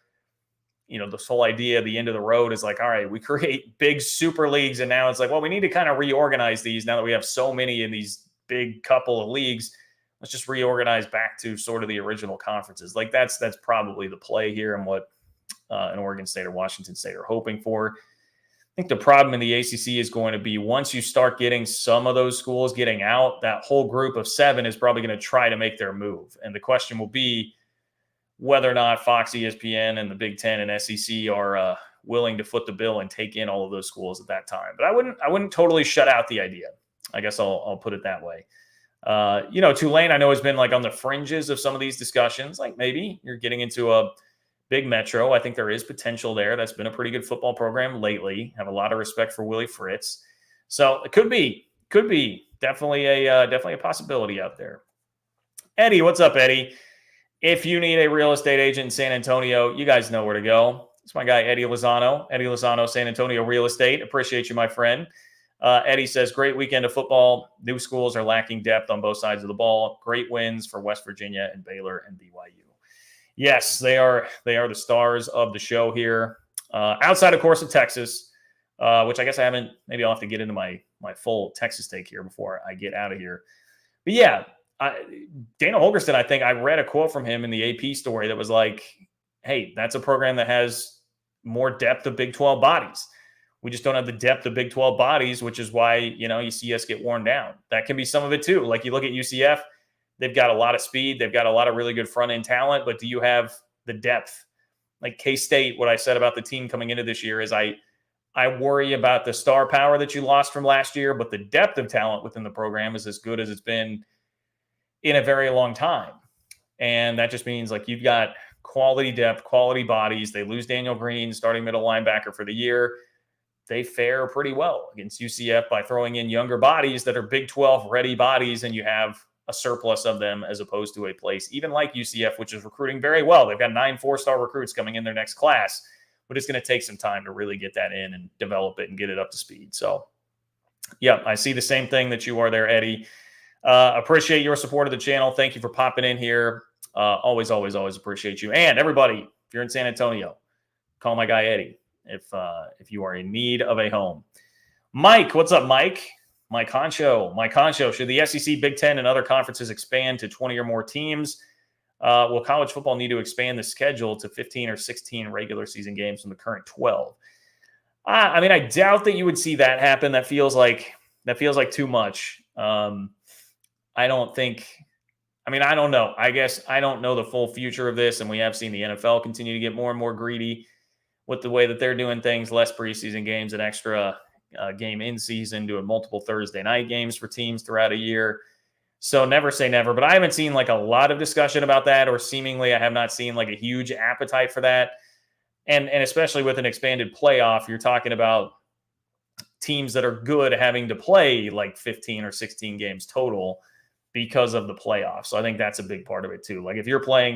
this whole idea at the end of the road is like, all right, we create big super leagues. And now it's like, well, we need to kind of reorganize these now that we have so many in these big couple of leagues. Let's just reorganize back to sort of the original conferences. Like that's probably the play here and what an Oregon State or Washington State are hoping for. I think the problem in the ACC is going to be once you start getting some of those schools getting out, that whole group of 7 is probably going to try to make their move. And the question will be whether or not Fox, ESPN, and the Big Ten and SEC are willing to foot the bill and take in all of those schools at that time. But I wouldn't totally shut out the idea. I guess I'll put it that way. Tulane, I know, has been like on the fringes of some of these discussions. Like maybe you're getting into a big metro. I think there is potential there. That's been a pretty good football program lately. Have a lot of respect for Willie Fritz. So it could be definitely a possibility out there. Eddie, what's up, Eddie? If you need a real estate agent in San Antonio, you guys know where to go. It's my guy, Eddie Lozano. Eddie Lozano, San Antonio Real Estate. Appreciate you, my friend. Eddie says, great weekend of football. New schools are lacking depth on both sides of the ball. Great wins for West Virginia and Baylor and BYU. Yes, they are the stars of the show here. Outside, of course, of Texas, which I guess maybe I'll have to get into my full Texas take here before I get out of here. But yeah, Dana Holgorsen, I think I read a quote from him in the AP story that was like, hey, that's a program that has more depth of Big 12 bodies. We just don't have the depth of Big 12 bodies, which is why, you see us get worn down. That can be some of it too. Like you look at UCF, they've got a lot of speed. They've got a lot of really good front end talent, but do you have the depth? Like K-State, what I said about the team coming into this year is I worry about the star power that you lost from last year, but the depth of talent within the program is as good as it's been in a very long time. And that just means like you've got quality depth, quality bodies. They lose Daniel Green, starting middle linebacker for the year. They fare pretty well against UCF by throwing in younger bodies that are Big 12 ready bodies, and you have a surplus of them as opposed to a place even like UCF, which is recruiting very well. They've got 9 4-star recruits coming in their next class, but it's going to take some time to really get that in and develop it and get it up to speed. So, yeah, I see the same thing that you are there, Eddie. Appreciate your support of the channel. Thank you for popping in here. Always appreciate you. And everybody, if you're in San Antonio, call my guy Eddie if you are in need of a home. Mike, what's up, Mike? Mike Honcho. Should the SEC, Big Ten, and other conferences expand to 20 or more teams? Will college football need to expand the schedule to 15 or 16 regular season games from the current 12? I mean, I doubt that you would see that happen. That feels like too much. I don't know. I guess I don't know the full future of this, and we have seen the NFL continue to get more and more greedy with the way that they're doing things, less preseason games, an extra game in season, doing multiple Thursday night games for teams throughout a year. So never say never, but I haven't seen like a lot of discussion about that, or seemingly I have not seen like a huge appetite for that. And especially with an expanded playoff, you're talking about teams that are good having to play like 15 or 16 games total because of the playoff. So I think that's a big part of it too. Like if you're playing,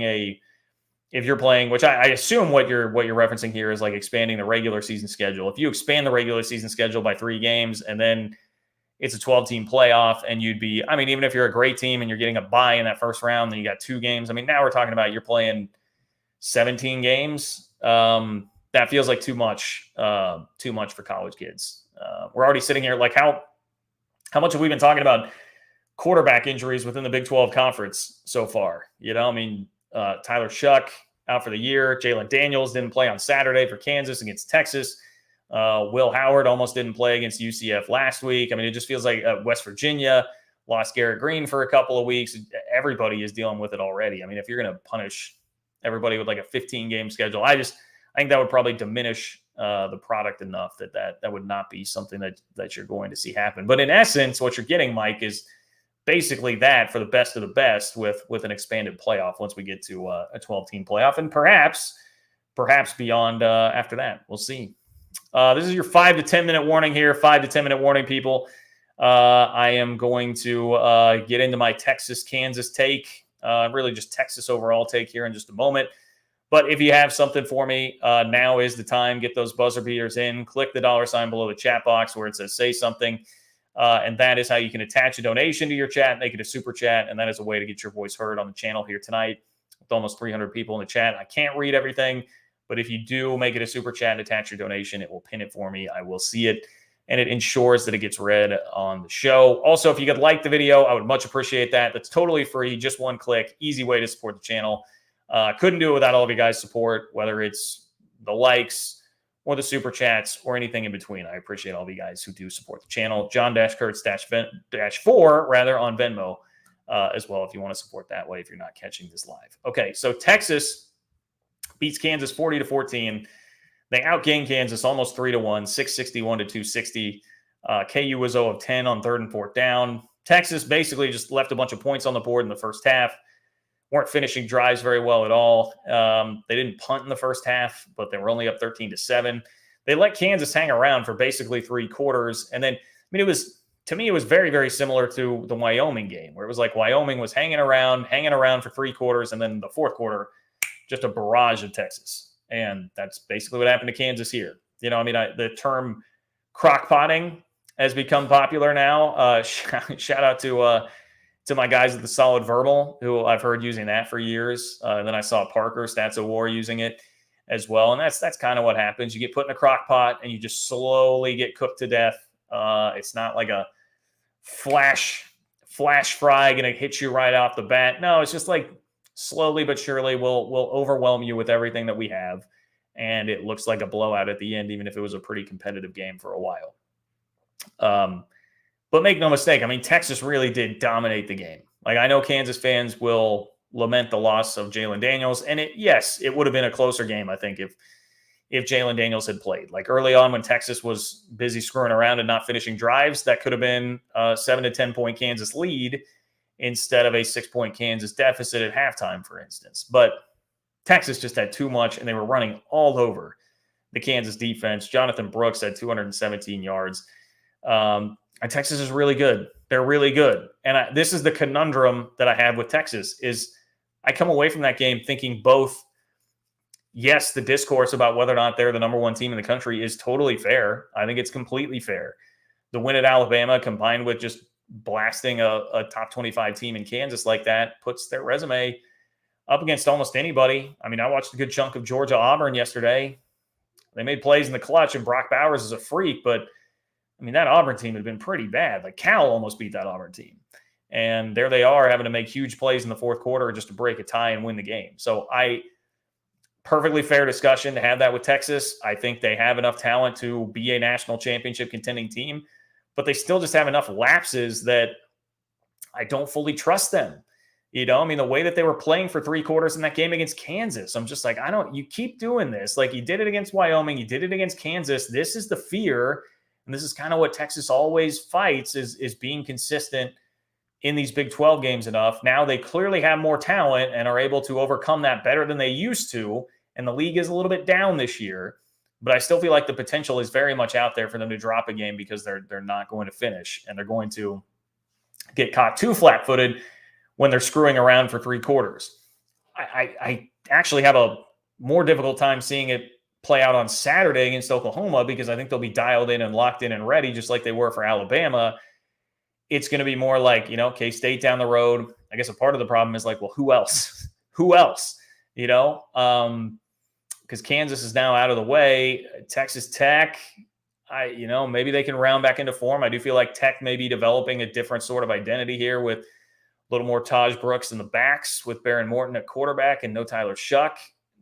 which I assume what you're referencing here is like expanding the regular season schedule. If you expand the regular season schedule by 3 games and then it's a 12-team playoff, and even if you're a great team and you're getting a bye in that first round, then you got 2 games. I mean, now we're talking about you're playing 17 games. that feels like too much for college kids. We're already sitting here like how much have we been talking about quarterback injuries within the Big 12 conference so far? I mean, Tyler Shuck out for the year. Jalen Daniels didn't play on Saturday for Kansas against Texas. Will Howard almost didn't play against UCF last week. I mean, it just feels like West Virginia lost Garrett Green for a couple of weeks. Everybody is dealing with it already. I mean, if you're going to punish everybody with like a 15-game schedule, I think that would probably diminish the product enough that would not be something that you're going to see happen. But in essence, what you're getting, Mike, is basically that for the best of the best with an expanded playoff once we get to a 12-team playoff, and perhaps beyond after that. We'll see. This is your 5 to 10 minute warning here. 5 to 10 minute warning, people. I am going to get into my Texas-Kansas take, really just Texas overall take here in just a moment. But if you have something for me, now is the time. Get those buzzer beaters in. Click the $ below the chat box where it says say something. And that is how you can attach a donation to your chat, make it a super chat. And that is a way to get your voice heard on the channel here tonight with almost 300 people in the chat. I can't read everything, but if you do make it a super chat and attach your donation, it will pin it for me. I will see it, and it ensures that it gets read on the show. Also, if you could like the video, I would much appreciate that. That's totally free, just one click, easy way to support the channel. Couldn't do it without all of you guys' support, whether it's the likes or the super chats or anything in between. I appreciate all of you guys who do support the channel. John-Kurtz-4 on Venmo as well if you want to support that way if you're not catching this live. Okay, so Texas beats Kansas 40-14. They outgained Kansas almost 3-1, 661 to 260. KU was 0 of 10 on 3rd and 4th down. Texas basically just left a bunch of points on the board in the first half. Weren't finishing drives very well at all. They didn't punt in the first half, but they were only up 13-7. They let Kansas hang around for basically 3 quarters. And then, it was very, very similar to the Wyoming game, where it was like Wyoming was hanging around for 3 quarters. And then the 4th quarter, just a barrage of Texas. And that's basically what happened to Kansas here. The term crock-potting has become popular now. Shout out to my guys at the Solid Verbal, who I've heard using that for years. And then I saw Parker, Stats of War, using it as well. And that's kind of what happens. You get put in a crock pot and you just slowly get cooked to death. It's not like a flash fry going to hit you right off the bat. No, it's just like slowly but surely we'll overwhelm you with everything that we have. And it looks like a blowout at the end, even if it was a pretty competitive game for a while. But make no mistake, Texas really did dominate the game. Like, I know Kansas fans will lament the loss of Jalen Daniels, and it would have been a closer game, I think, if Jalen Daniels had played. Like, early on when Texas was busy screwing around and not finishing drives, that could have been a 7 to 10 point Kansas lead instead of a 6-point Kansas deficit at halftime, for instance. But Texas just had too much, and they were running all over the Kansas defense. Jonathan Brooks had 217 yards. And Texas is really good. They're really good. And this is the conundrum that I have with Texas is I come away from that game thinking both, yes, the discourse about whether or not they're the number 1 team in the country is totally fair. I think it's completely fair. The win at Alabama combined with just blasting a top 25 team in Kansas like that puts their resume up against almost anybody. I watched a good chunk of Georgia-Auburn yesterday. They made plays in the clutch, and Brock Bowers is a freak, but that Auburn team had been pretty bad. Like, Cal almost beat that Auburn team. And there they are having to make huge plays in the 4th quarter just to break a tie and win the game. So perfectly fair discussion to have that with Texas. I think they have enough talent to be a national championship contending team, but they still just have enough lapses that I don't fully trust them. The way that they were playing for 3 quarters in that game against Kansas, I'm just like, you keep doing this. Like, you did it against Wyoming, you did it against Kansas. This is the fear. And this is kind of what Texas always fights is being consistent in these Big 12 games enough. Now they clearly have more talent and are able to overcome that better than they used to. And the league is a little bit down this year. But I still feel like the potential is very much out there for them to drop a game because they're not going to finish. And they're going to get caught too flat-footed when they're screwing around for 3 quarters. I actually have a more difficult time seeing it play out on Saturday against Oklahoma because I think they'll be dialed in and locked in and ready just like they were for Alabama. It's going to be more like, K-State down the road. I guess a part of the problem is like, well, who else? Because because Kansas is now out of the way. Texas Tech, maybe they can round back into form. I do feel like Tech may be developing a different sort of identity here with a little more Taj Brooks in the backs, with Baron Morton at quarterback and no Tyler Shuck.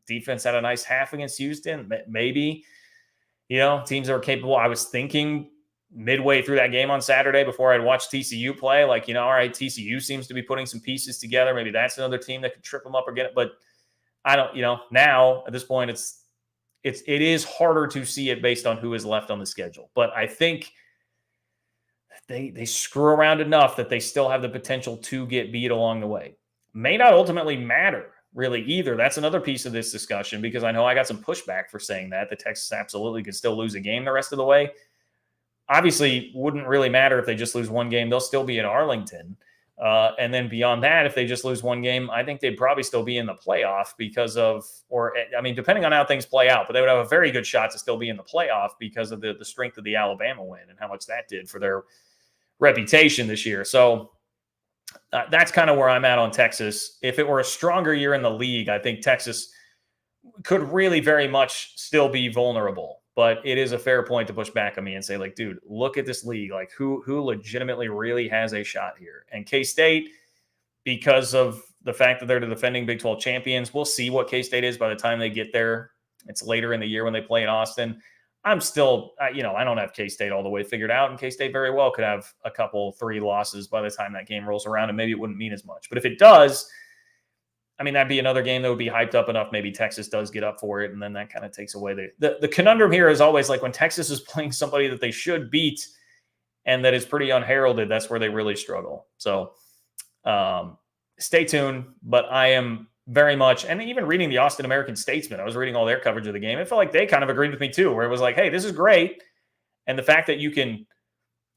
Defense had a nice half against Houston. Maybe, teams are capable. I was thinking midway through that game on Saturday before I'd watched TCU play, all right, TCU seems to be putting some pieces together. Maybe that's another team that could trip them up or get it. But I don't, now at this point, it is harder to see it based on who is left on the schedule. But I think they screw around enough that they still have the potential to get beat along the way. May not ultimately matter really either. That's another piece of this discussion, because I know I got some pushback for saying that. The Texas absolutely could still lose a game the rest of the way. Obviously, wouldn't really matter if they just lose one game. They'll still be in Arlington. And then beyond that, if they just lose one game, I think they'd probably still be in the playoff depending on how things play out, but they would have a very good shot to still be in the playoff because of the strength of the Alabama win and how much that did for their reputation this year. So that's kind of where I'm at on Texas. If it were a stronger year in the league, I think Texas could really very much still be vulnerable. But it is a fair point to push back on me and say, dude, look at this league. Who legitimately really has a shot here? And K-State, because of the fact that they're the defending Big 12 champions, we'll see what K-State is by the time they get there. It's later in the year when they play in Austin. I'm still, I don't have K-State all the way figured out, and K-State very well could have a couple, 3 losses by the time that game rolls around, and maybe it wouldn't mean as much. But if it does, that'd be another game that would be hyped up enough. Maybe Texas does get up for it, and then that kind of takes away the conundrum here is always when Texas is playing somebody that they should beat and that is pretty unheralded, that's where they really struggle. So stay tuned, but I am very much, and even reading the Austin American-Statesman, I was reading all their coverage of the game. It felt like they kind of agreed with me too, where it was hey, this is great. And the fact that you can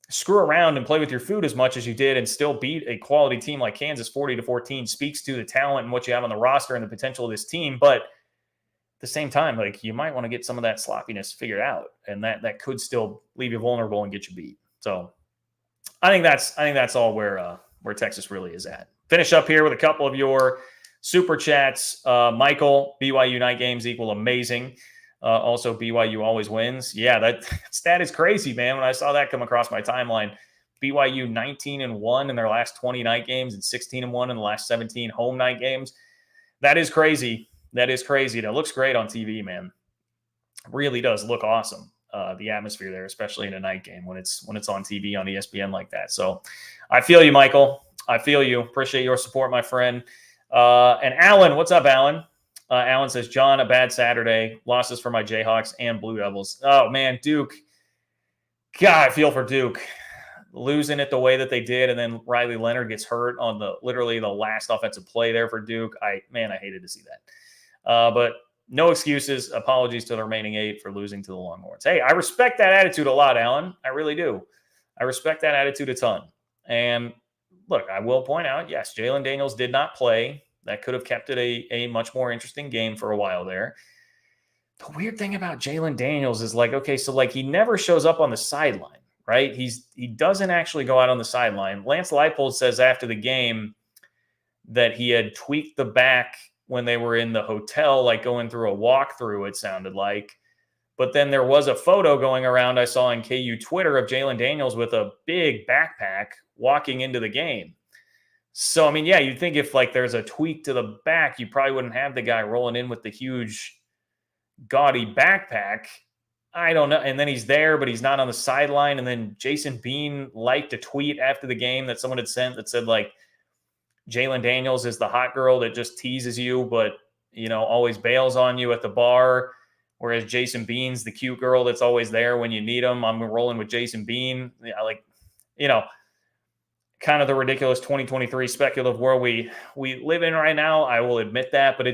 screw around and play with your food as much as you did and still beat a quality team like Kansas 40-14 speaks to the talent and what you have on the roster and the potential of this team. But at the same time, you might want to get some of that sloppiness figured out, and that could still leave you vulnerable and get you beat. So I think that's all where Texas really is at. Finish up here with a couple of your super chats. Michael, BYU night games equal amazing. Also, BYU always wins. Yeah, that stat is crazy, man. When I saw that come across my timeline, BYU 19-1 in their last 20 night games and 16-1 in the last 17 home night games. That is crazy. That is crazy. That looks great on TV, man. Really does look awesome. The atmosphere there, especially in a night game when it's on TV on ESPN like that. So I feel you, Michael. I feel you. Appreciate your support, my friend. And Alan, what's up, Alan? Alan says, John, a bad Saturday. Losses for my Jayhawks and Blue Devils. Oh, man, Duke. God, I feel for Duke. Losing it the way that they did, and then Riley Leonard gets hurt on literally the last offensive play there for Duke. I hated to see that. But no excuses. Apologies to the remaining 8 for losing to the Longhorns. Hey, I respect that attitude a lot, Alan. I really do. I respect that attitude a ton. And look, I will point out, yes, Jalen Daniels did not play. That could have kept it a much more interesting game for a while there. The weird thing about Jalen Daniels is he never shows up on the sideline, right? He doesn't actually go out on the sideline. Lance Leipold says after the game that he had tweaked the back when they were in the hotel, going through a walkthrough, it sounded like. But then there was a photo going around I saw on KU Twitter of Jalen Daniels with a big backpack walking into the game. So, you'd think if there's a tweak to the back, you probably wouldn't have the guy rolling in with the huge, gaudy backpack. I don't know. And then he's there, but he's not on the sideline. And then Jason Bean liked a tweet after the game that someone had sent that said, Jalen Daniels is the hot girl that just teases you, but, always bails on you at the bar. Whereas Jason Bean's the cute girl that's always there when you need him. I'm rolling with Jason Bean. Kind of the ridiculous 2023 speculative world we live in right now. I will admit that, but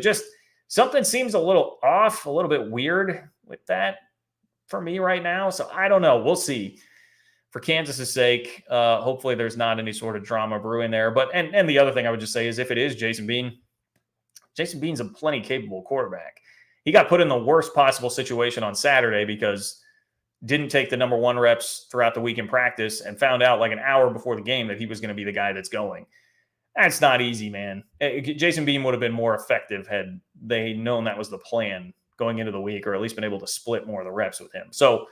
something seems a little off, a little bit weird with that for me right now. So I don't know. We'll see. For Kansas's sake, hopefully there's not any sort of drama brewing there. But and the other thing I would just say is if it is Jason Bean's a plenty capable quarterback. He got put in the worst possible situation on Saturday because didn't take the number 1 reps throughout the week in practice and found out an hour before the game that he was going to be the guy that's going. That's not easy, man. Jason Bean would have been more effective had they known that was the plan going into the week, or at least been able to split more of the reps with him. So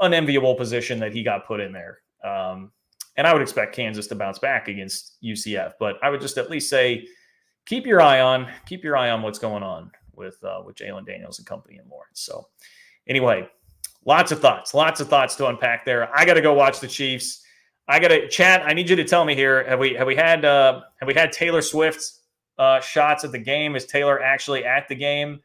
unenviable position that he got put in there. And I would expect Kansas to bounce back against UCF, but I would just at least say, keep your eye on what's going on with Jalen Daniels and company in Lawrence. So anyway, lots of thoughts to unpack there. I got to go watch the Chiefs. I got to chat. I need you to tell me here. Have we had Taylor Swift's shots at the game? Is Taylor actually at the game?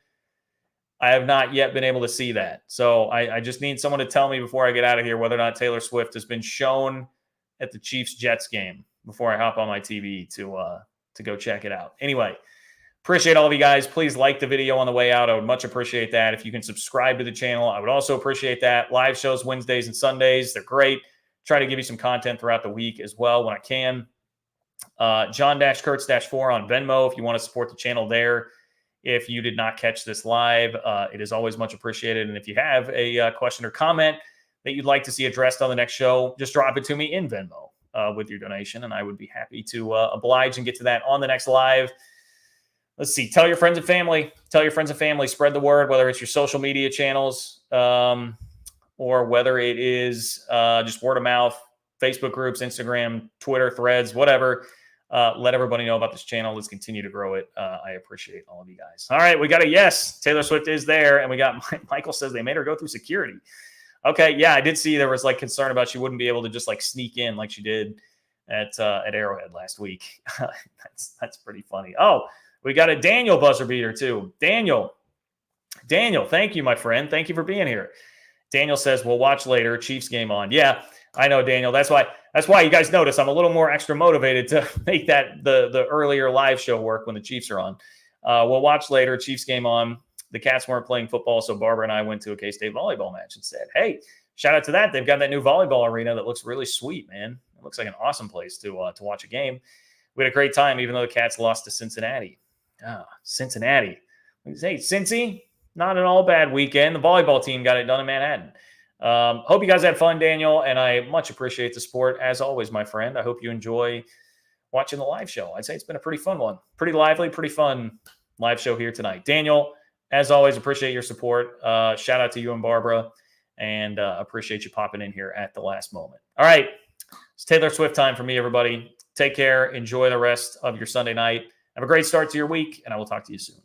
I have not yet been able to see that. So I just need someone to tell me before I get out of here whether or not Taylor Swift has been shown at the Chiefs-Jets game before I hop on my TV to go check it out. Anyway, appreciate all of you guys. Please like the video on the way out. I would much appreciate that. If you can subscribe to the channel, I would also appreciate that. Live shows Wednesdays and Sundays. They're great. Try to give you some content throughout the week as well when I can. John-Kurtz-4 on Venmo if you want to support the channel there. If you did not catch this live, it is always much appreciated. And if you have a question or comment that you'd like to see addressed on the next show, just drop it to me in Venmo with your donation, and I would be happy to oblige and get to that on the next live. Let's see. Tell your friends and family. Spread the word, whether it's your social media channels or whether it is just word of mouth, Facebook groups, Instagram, Twitter, Threads, whatever. Let everybody know about this channel. Let's continue to grow it. I appreciate all of you guys. All right, we got a yes. Taylor Swift is there, and we got Michael says they made her go through security. Okay, yeah, I did see there was like concern about she wouldn't be able to just like sneak in like she did at Arrowhead last week. That's pretty funny. Oh, we got a Daniel buzzer beater too. Daniel, thank you, my friend. Thank you for being here. Daniel says we'll watch later. Chiefs game on. Yeah, I know, Daniel. That's why you guys notice I'm a little more extra motivated to make that the earlier live show work when the Chiefs are on. We'll watch later. Chiefs game on. The Cats weren't playing football, so Barbara and I went to a K-State volleyball match instead. Hey, shout out to that. They've got that new volleyball arena that looks really sweet, man. It looks like an awesome place to watch a game. We had a great time, even though the Cats lost to Cincinnati. Cincinnati. Hey, Cincy, not an all bad weekend. The volleyball team got it done in Manhattan. Hope you guys had fun, Daniel, and I much appreciate the support as always, my friend. I hope you enjoy watching the live show. I'd say it's been a pretty fun one. Pretty lively, pretty fun live show here tonight. Daniel, as always, appreciate your support. Shout out to you and Barbara, and appreciate you popping in here at the last moment. All right, it's Taylor Swift time for me, everybody. Take care. Enjoy the rest of your Sunday night. Have a great start to your week, and I will talk to you soon.